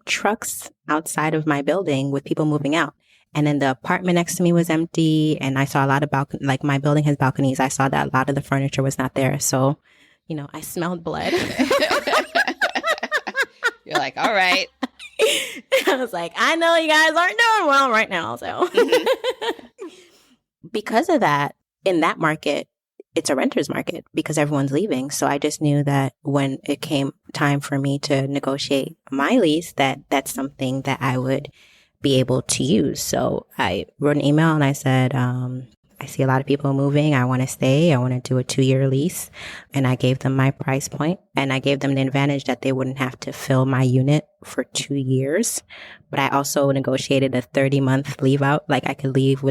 trucks outside of my building with people moving out. And then the apartment next to me was empty, and I saw a lot of balconies. Like, my building has balconies. I saw that a lot of the furniture was not there. So, I smelled blood. You're like, all right. I was like, I know you guys aren't doing well right now. So because of that, in that market, it's a renter's market because everyone's leaving. So I just knew that when it came time for me to negotiate my lease, that's something that I would be able to use. So I wrote an email and I said, I see a lot of people moving. I want to stay. I want to do a 2-year lease. And I gave them my price point, and I gave them the advantage that they wouldn't have to fill my unit for 2 years. But I also negotiated a 30-month leave out. Like, I could leave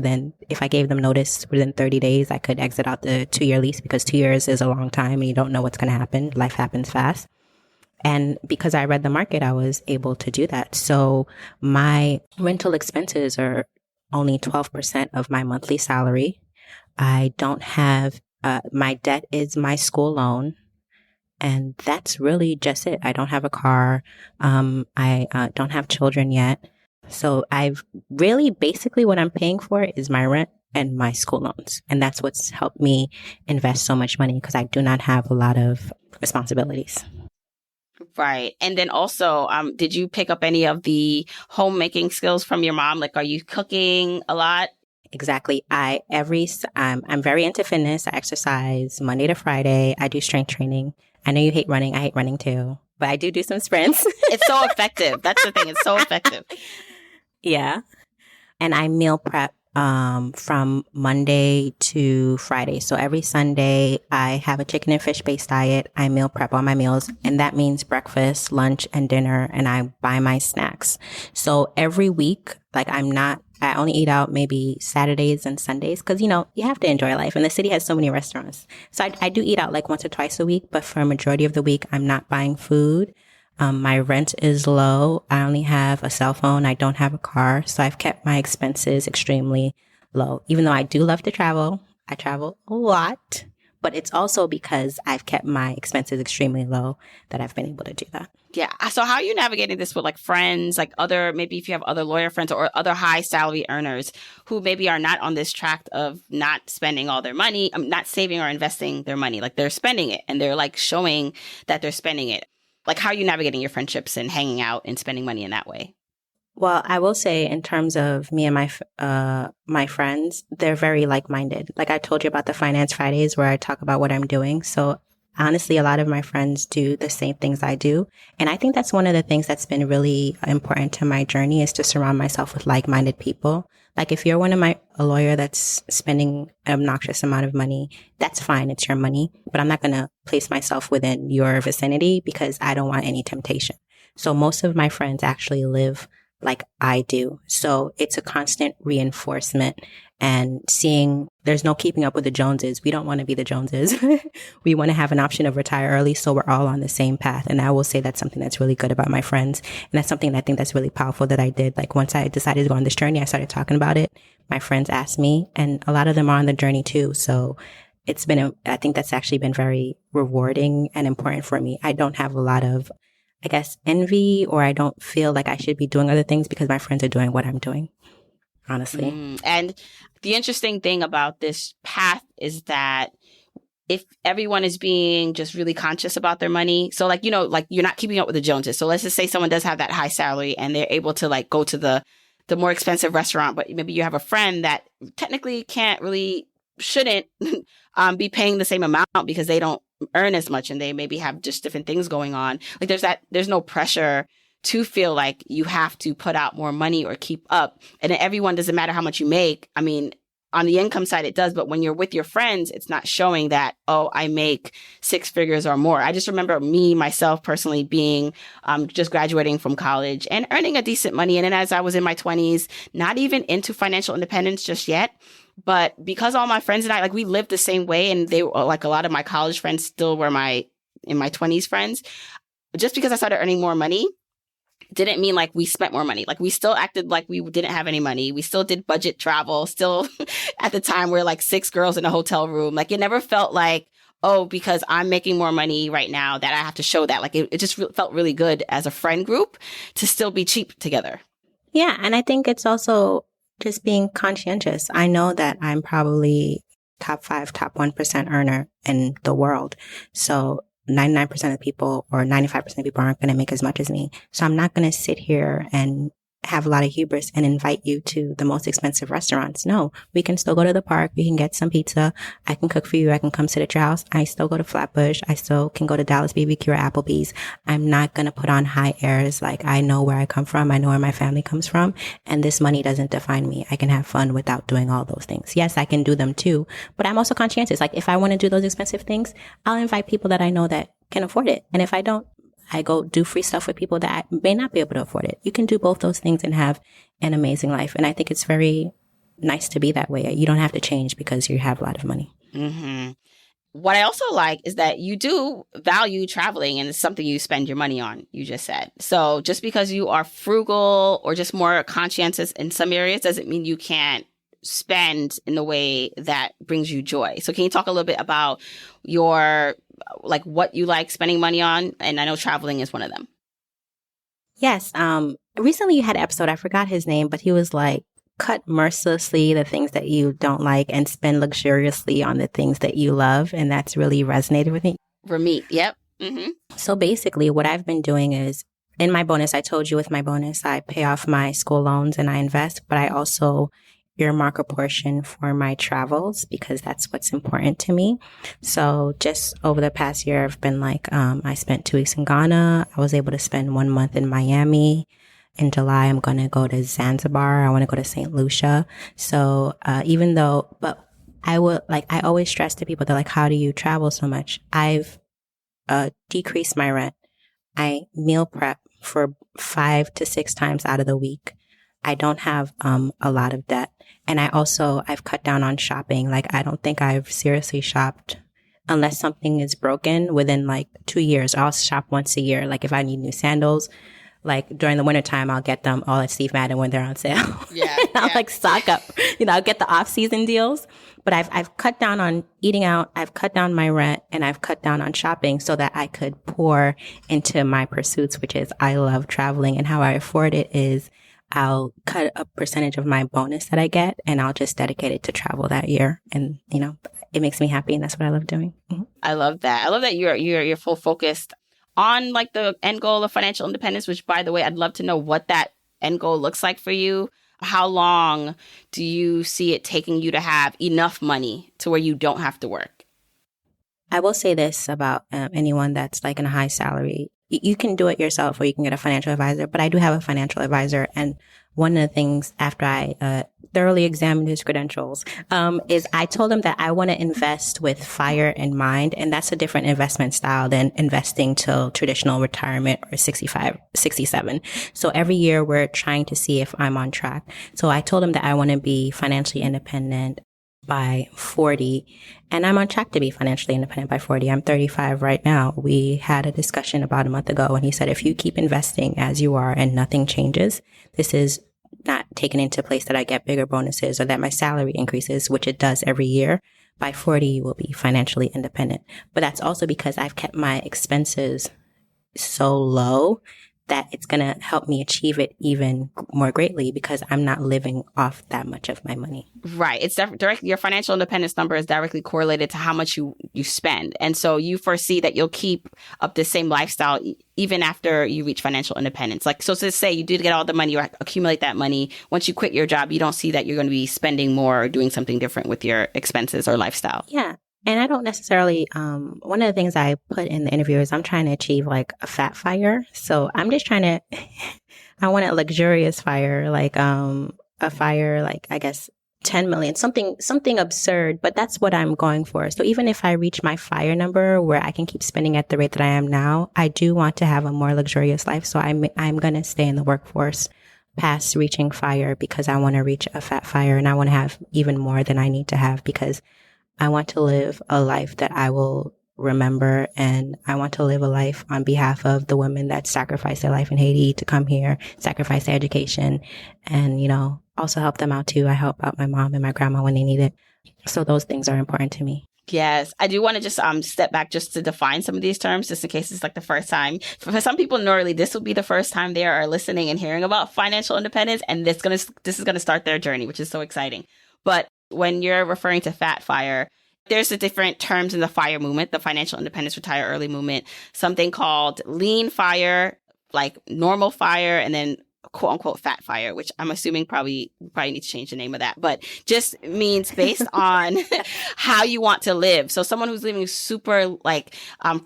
if I gave them notice within 30 days, I could exit out the 2-year lease, because 2 years is a long time and you don't know what's going to happen. Life happens fast. And because I read the market, I was able to do that. So my rental expenses are only 12% of my monthly salary. I don't have, my debt is my school loan. And that's really just it. I don't have a car. I don't have children yet. So I've really, basically what I'm paying for is my rent and my school loans. And that's what's helped me invest so much money, because I do not have a lot of responsibilities. Right. And then also, did you pick up any of the homemaking skills from your mom? Like, are you cooking a lot? Exactly. I'm very into fitness. I exercise Monday to Friday. I do strength training. I know you hate running. I hate running too, but I do some sprints. It's so effective. That's the thing. It's so effective. Yeah. And I meal prep from Monday to Friday. So every Sunday I have a chicken and fish based diet. I meal prep all my meals, and that means breakfast, lunch, and dinner, and I buy my snacks. So every week, like, I only eat out maybe Saturdays and Sundays because, you know, you have to enjoy life. And the city has so many restaurants. So I do eat out like once or twice a week, but for a majority of the week, I'm not buying food. My rent is low. I only have a cell phone. I don't have a car. So I've kept my expenses extremely low. Even though I do love to travel, I travel a lot, but it's also because I've kept my expenses extremely low that I've been able to do that. Yeah. So how are you navigating this with like friends, like maybe if you have other lawyer friends or other high salary earners who maybe are not on this track of not spending all their money, not saving or investing their money, like they're spending it and they're like showing that they're spending it. Like how are you navigating your friendships and hanging out and spending money in that way? Well, I will say in terms of me and my friends, they're very like-minded. Like I told you about the Finance Fridays where I talk about what I'm doing. So honestly, a lot of my friends do the same things I do. And I think that's one of the things that's been really important to my journey is to surround myself with like-minded people. Like if you're a lawyer that's spending an obnoxious amount of money, that's fine. It's your money. But I'm not going to place myself within your vicinity because I don't want any temptation. So most of my friends actually live like I do. So it's a constant reinforcement and seeing there's no keeping up with the Joneses. We don't want to be the Joneses. We want to have an option of retire early. So we're all on the same path. And I will say that's something that's really good about my friends. And that's something that I think that's really powerful that I did. Like once I decided to go on this journey, I started talking about it. My friends asked me and a lot of them are on the journey too. So it's been, I think that's actually been very rewarding and important for me. I don't have a lot of, I guess, envy, or I don't feel like I should be doing other things because my friends are doing what I'm doing, honestly. And the interesting thing about this path is that if everyone is being just really conscious about their money, so like, you know, like you're not keeping up with the Joneses. So let's just say someone does have that high salary and they're able to like go to the more expensive restaurant, but maybe you have a friend that technically shouldn't be paying the same amount because they don't earn as much and they maybe have just different things going on. Like there's no pressure to feel like you have to put out more money or keep up. And everyone, doesn't matter how much you make. I mean, on the income side, it does. But when you're with your friends, it's not showing that, oh, I make six figures or more. I just remember myself personally being just graduating from college and earning a decent money. And then as I was in my 20s, not even into financial independence just yet. But because all my friends and I, like we lived the same way and they were like a lot of my college friends still were in my 20s friends, just because I started earning more money didn't mean like we spent more money. Like we still acted like we didn't have any money. We still did budget travel. Still at the time we're like 6 girls in a hotel room. Like it never felt like, oh, because I'm making more money right now that I have to show that. Like it just felt really good as a friend group to still be cheap together. Yeah. And I think it's also just being conscientious. I know that I'm probably top 5, top 1% earner in the world. So 99% of people or 95% of people aren't going to make as much as me. So I'm not going to sit here and have a lot of hubris and invite you to the most expensive restaurants. No, we can still go to the park. We can get some pizza. I can cook for you. I can come sit at your house. I still go to Flatbush. I still can go to Dallas BBQ or Applebee's. I'm not going to put on high airs. Like I know where I come from. I know where my family comes from. And this money doesn't define me. I can have fun without doing all those things. Yes, I can do them too, but I'm also conscientious. Like if I want to do those expensive things, I'll invite people that I know that can afford it. And if I don't, I go do free stuff with people that may not be able to afford it. You can do both those things and have an amazing life. And I think it's very nice to be that way. You don't have to change because you have a lot of money. Mm-hmm. What I also like is that you do value traveling and it's something you spend your money on, you just said. So just because you are frugal or just more conscientious in some areas doesn't mean you can't spend in the way that brings you joy. So can you talk a little bit about like what you like spending money on? And I know traveling is one of them. Yes. Recently you had an episode, I forgot his name, but he was like, cut mercilessly the things that you don't like and spend luxuriously on the things that you love. And that's really resonated with me. Ramit. Yep. Mm-hmm. So basically what I've been doing is in my bonus, I told you with my bonus, I pay off my school loans and I invest, but I also earmark a portion for my travels because that's what's important to me. So just over the past year, I've been like, I spent 2 weeks in Ghana. I was able to spend 1 month in Miami. In July, I'm going to go to Zanzibar. I want to go to St. Lucia. So, but I always stress to people, they're like, how do you travel so much? I've decreased my rent. I meal prep for 5 to 6 times out of the week. I don't have a lot of debt. And I've cut down on shopping. Like, I don't think I've seriously shopped unless something is broken within like 2 years. I'll shop once a year. Like, if I need new sandals, like during the wintertime, I'll get them all at Steve Madden when they're on sale. Yeah. I'll like stock up, I'll get the off season deals. But I've cut down on eating out. I've cut down my rent, and I've cut down on shopping so that I could pour into my pursuits, which is I love traveling. And how I afford it is I'll cut a percentage of my bonus that I get, and I'll just dedicate it to travel that year. And, it makes me happy, and that's what I love doing. Mm-hmm. I love that. I love that you're full focused on like the end goal of financial independence, which, by the way, I'd love to know what that end goal looks like for you. How long do you see it taking you to have enough money to where you don't have to work? I will say this about anyone that's like in a high salary. You can do it yourself, or you can get a financial advisor, but I do have a financial advisor. And one of the things after I thoroughly examined his credentials is I told him that I want to invest with fire in mind. And that's a different investment style than investing till traditional retirement or 65, 67. So every year we're trying to see if I'm on track. So I told him that I want to be financially independent by 40, and I'm on track to be financially independent by 40. I'm 35 right now. We had a discussion about a month ago, and he said, if you keep investing as you are and nothing changes, this is not taken into place that I get bigger bonuses or that my salary increases, which it does every year. By 40, you will be financially independent. But that's also because I've kept my expenses so low that it's going to help me achieve it even more greatly because I'm not living off that much of my money. Right. It's direct. Your financial independence number is directly correlated to how much you spend. And so you foresee that you'll keep up the same lifestyle even after you reach financial independence. Like, so to say you did get all the money, you accumulate that money. Once you quit your job, you don't see that you're going to be spending more or doing something different with your expenses or lifestyle. Yeah. And I don't necessarily, one of the things I put in the interview is I'm trying to achieve like a fat fire. So I'm just trying to, I want a luxurious fire, like, a fire, like, I guess 10 million, something absurd, but that's what I'm going for. So even if I reach my fire number where I can keep spending at the rate that I am now, I do want to have a more luxurious life. So I'm going to stay in the workforce past reaching fire because I want to reach a fat fire, and I want to have even more than I need to have because I want to live a life that I will remember, and I want to live a life on behalf of the women that sacrificed their life in Haiti to come here, sacrifice their education, and, also help them out too. I help out my mom and my grandma when they need it. So those things are important to me. Yes. I do want to just step back just to define some of these terms, just in case it's like the first time. For some people, normally this will be the first time they are listening and hearing about financial independence, and this is going to start their journey, which is so exciting. But when you're referring to fat fire, there's the different terms in the FIRE movement, the Financial Independence Retire Early movement, something called lean fire, like normal fire, and then quote unquote fat fire, which I'm assuming probably need to change the name of that, but just means based on how you want to live. So someone who's living super like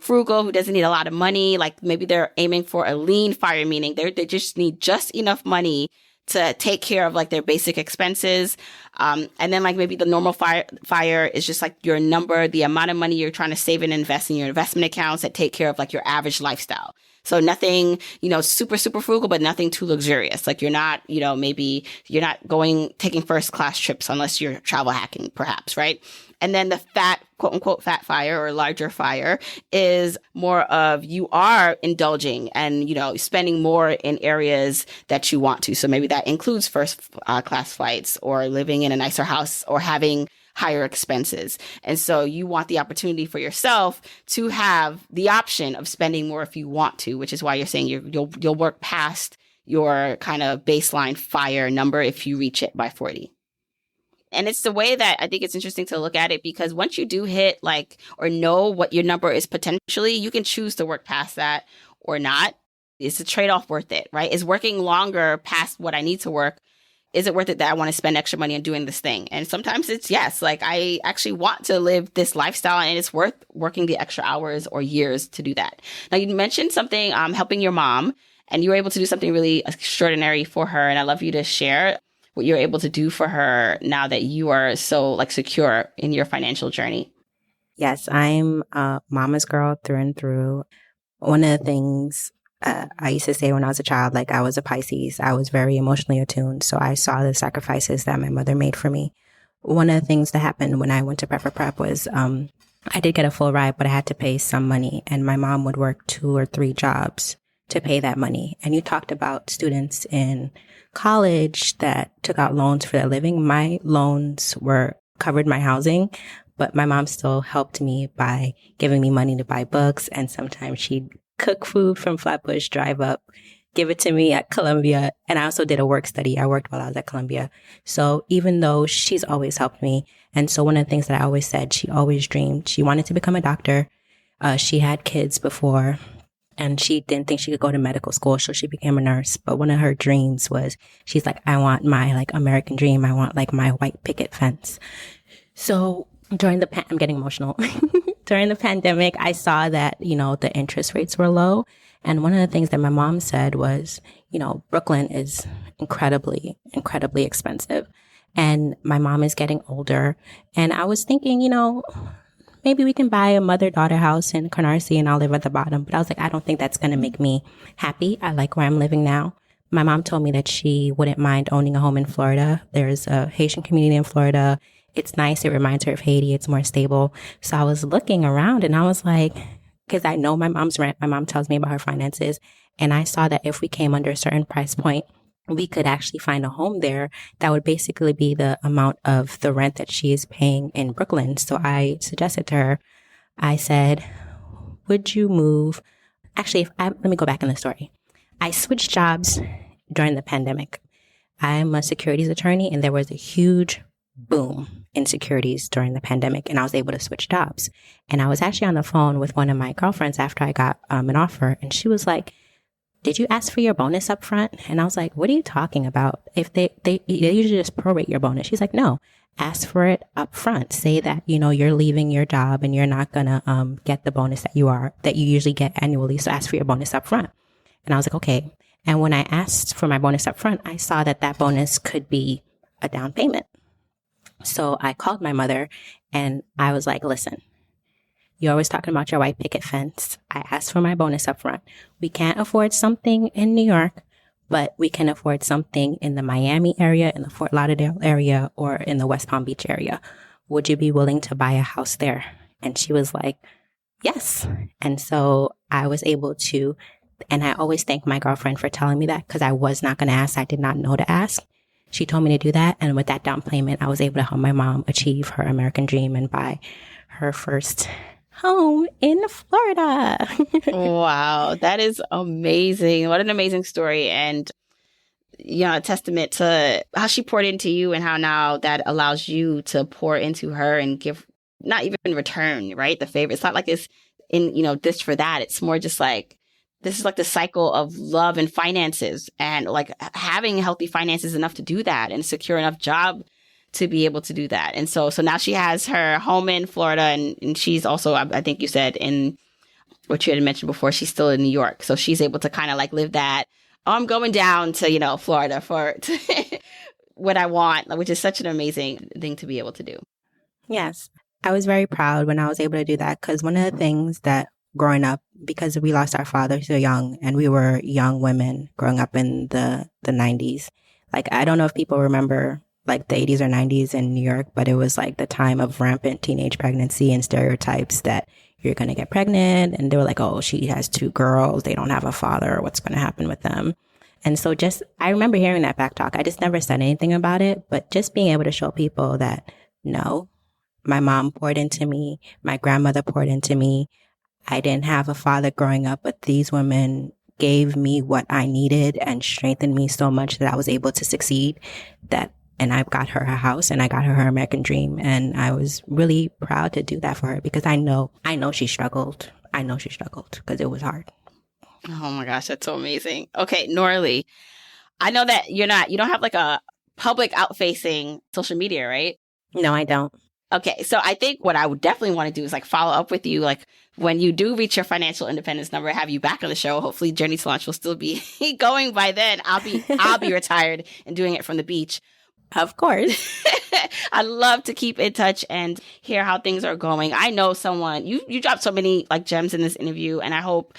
frugal, who doesn't need a lot of money, like maybe they're aiming for a lean fire, meaning they just need just enough money to take care of like their basic expenses. And then like maybe the normal fire is just like your number, the amount of money you're trying to save and invest in your investment accounts that take care of like your average lifestyle. So nothing, super, super frugal, but nothing too luxurious. Like you're not, maybe you're not taking first class trips unless you're travel hacking, perhaps, right? And then the fat, quote unquote, fat fire or larger fire is more of you are indulging and, spending more in areas that you want to. So maybe that includes first class flights or living in a nicer house or having higher expenses. And so you want the opportunity for yourself to have the option of spending more if you want to, which is why you're saying you'll work past your kind of baseline fire number if you reach it by 40. And it's the way that I think it's interesting to look at it, because once you do hit or know what your number is potentially, you can choose to work past that or not. Is the trade-off worth it, right? Is working longer past what I need to work, is it worth it that I want to spend extra money on doing this thing? And sometimes it's yes. Like I actually want to live this lifestyle and it's worth working the extra hours or years to do that. Now you mentioned something, helping your mom, and you were able to do something really extraordinary for her. And I love you to share what you're able to do for her now that you are so secure in your financial journey. Yes, I'm a mama's girl through and through. One of the things I used to say when I was a child, like I was a Pisces, I was very emotionally attuned. So I saw the sacrifices that my mother made for me. One of the things that happened when I went to prep was, I did get a full ride, but I had to pay some money, and my mom would work 2 or 3 jobs to pay that money. And you talked about students in college that took out loans for their living. My loans covered my housing, but my mom still helped me by giving me money to buy books. And sometimes she'd cook food from Flatbush, drive up, give it to me at Columbia. And I also did a work study. I worked while I was at Columbia. So even though she's always helped me. And so one of the things that I always said, she always dreamed, she wanted to become a doctor. She had kids before, and she didn't think she could go to medical school. So she became a nurse. But one of her dreams was, she's like, I want my like American dream. I want like my white picket fence. So during I'm getting emotional. During the pandemic, I saw that, the interest rates were low. And one of the things that my mom said was, Brooklyn is incredibly, incredibly expensive. And my mom is getting older. And I was thinking, maybe we can buy a mother-daughter house in Canarsie and I'll live at the bottom. But I was like, I don't think that's going to make me happy. I like where I'm living now. My mom told me that she wouldn't mind owning a home in Florida. There's a Haitian community in Florida. It's nice. It reminds her of Haiti. It's more stable. So I was looking around and I was like, because I know my mom's rent. My mom tells me about her finances. And I saw that if we came under a certain price point, we could actually find a home there that would basically be the amount of the rent that she is paying in Brooklyn. So I suggested to her, I said, would you move? Actually, let me go back in the story. I switched jobs during the pandemic. I'm a securities attorney, and there was a huge boom in securities during the pandemic, and I was able to switch jobs. And I was actually on the phone with one of my girlfriends after I got an offer, and she was like, did you ask for your bonus up front? And I was like, what are you talking about? If they usually just prorate your bonus. She's like, no, ask for it up front. Say that, you're leaving your job and you're not going to get the bonus that you usually get annually. So ask for your bonus up front. And I was like, okay. And when I asked for my bonus up front, I saw that bonus could be a down payment. So I called my mother and I was like, listen, you're always talking about your white picket fence. I asked for my bonus up front. We can't afford something in New York, but we can afford something in the Miami area, in the Fort Lauderdale area, or in the West Palm Beach area. Would you be willing to buy a house there? And she was like, yes. And so I was able to, and I always thank my girlfriend for telling me that because I was not going to ask. I did not know to ask. She told me to do that. And with that down payment, I was able to help my mom achieve her American dream and buy her first home in Florida. Wow, that is amazing. What an amazing story. And, a testament to how she poured into you and how now that allows you to pour into her and give, not even in return, right? The favor. It's not like it's in, this for that. It's more just like, this is like the cycle of love and finances, and like having healthy finances enough to do that and secure enough job to be able to do that. And so now she has her home in Florida, and she's also, I think you said in what you had mentioned before, she's still in New York. So she's able to kind of like live that, I'm going down to, Florida for what I want, which is such an amazing thing to be able to do. Yes. I was very proud when I was able to do that, because one of the things that growing up, because we lost our father so young and we were young women growing up in the 90s. Like, I don't know if people remember like the 80s or 90s in New York, but it was like the time of rampant teenage pregnancy and stereotypes that you're going to get pregnant. And they were like, oh, she has 2 girls. They don't have a father. What's going to happen with them? And so I remember hearing that back talk. I just never said anything about it, but just being able to show people that, no, my mom poured into me. My grandmother poured into me. I didn't have a father growing up, but these women gave me what I needed and strengthened me so much that I was able to succeed. And I got her a house and I got her American dream. And I was really proud to do that for her because I know she struggled. I know she struggled because it was hard. Oh my gosh, that's so amazing. Okay, Norley, I know that you don't have like a public out-facing social media, right? No, I don't. Okay, so I think what I would definitely want to do is like follow up with you, like when you do reach your financial independence number, have you back on the show. Hopefully Journey to Launch will still be going by then. I'll be retired and doing it from the beach. Of course. I love to keep in touch and hear how things are going. I know someone, you dropped so many like gems in this interview, and I hope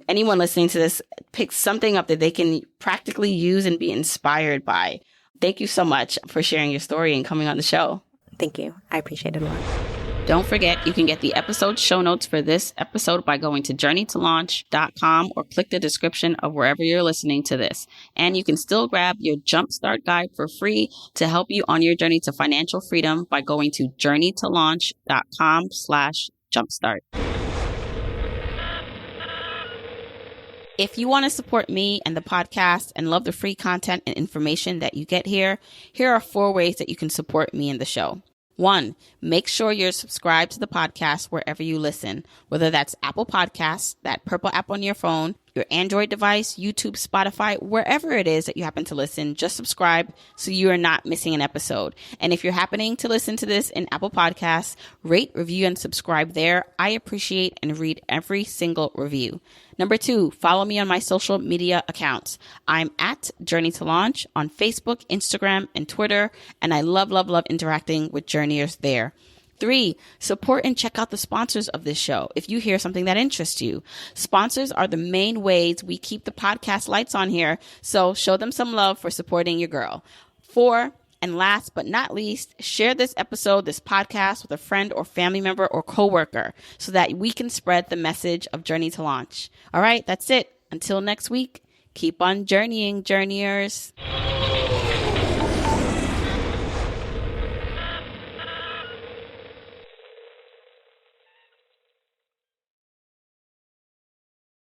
anyone listening to this picks something up that they can practically use and be inspired by. Thank you so much for sharing your story and coming on the show. Thank you. I appreciate it a lot. Don't forget, you can get the episode show notes for this episode by going to journeytolaunch.com or click the description of wherever you're listening to this. And you can still grab your Jumpstart Guide for free to help you on your journey to financial freedom by going to journeytolaunch.com/jumpstart. If you want to support me and the podcast and love the free content and information that you get here, here are 4 ways that you can support me and the show. 1, make sure you're subscribed to the podcast wherever you listen, whether that's Apple Podcasts, that purple app on your phone, your Android device, YouTube, Spotify, wherever it is that you happen to listen, just subscribe so you are not missing an episode. And if you're happening to listen to this in Apple Podcasts, rate, review, and subscribe there. I appreciate and read every single review. Number 2, follow me on my social media accounts. I'm at Journey to Launch on Facebook, Instagram, and Twitter, and I love interacting with journeyers there. 3, support and check out the sponsors of this show if you hear something that interests you. Sponsors are the main ways we keep the podcast lights on here, so show them some love for supporting your girl. 4, and last but not least, share this episode, this podcast with a friend or family member or coworker so that we can spread the message of Journey to Launch. All right, that's it. Until next week, keep on journeying, journeyers.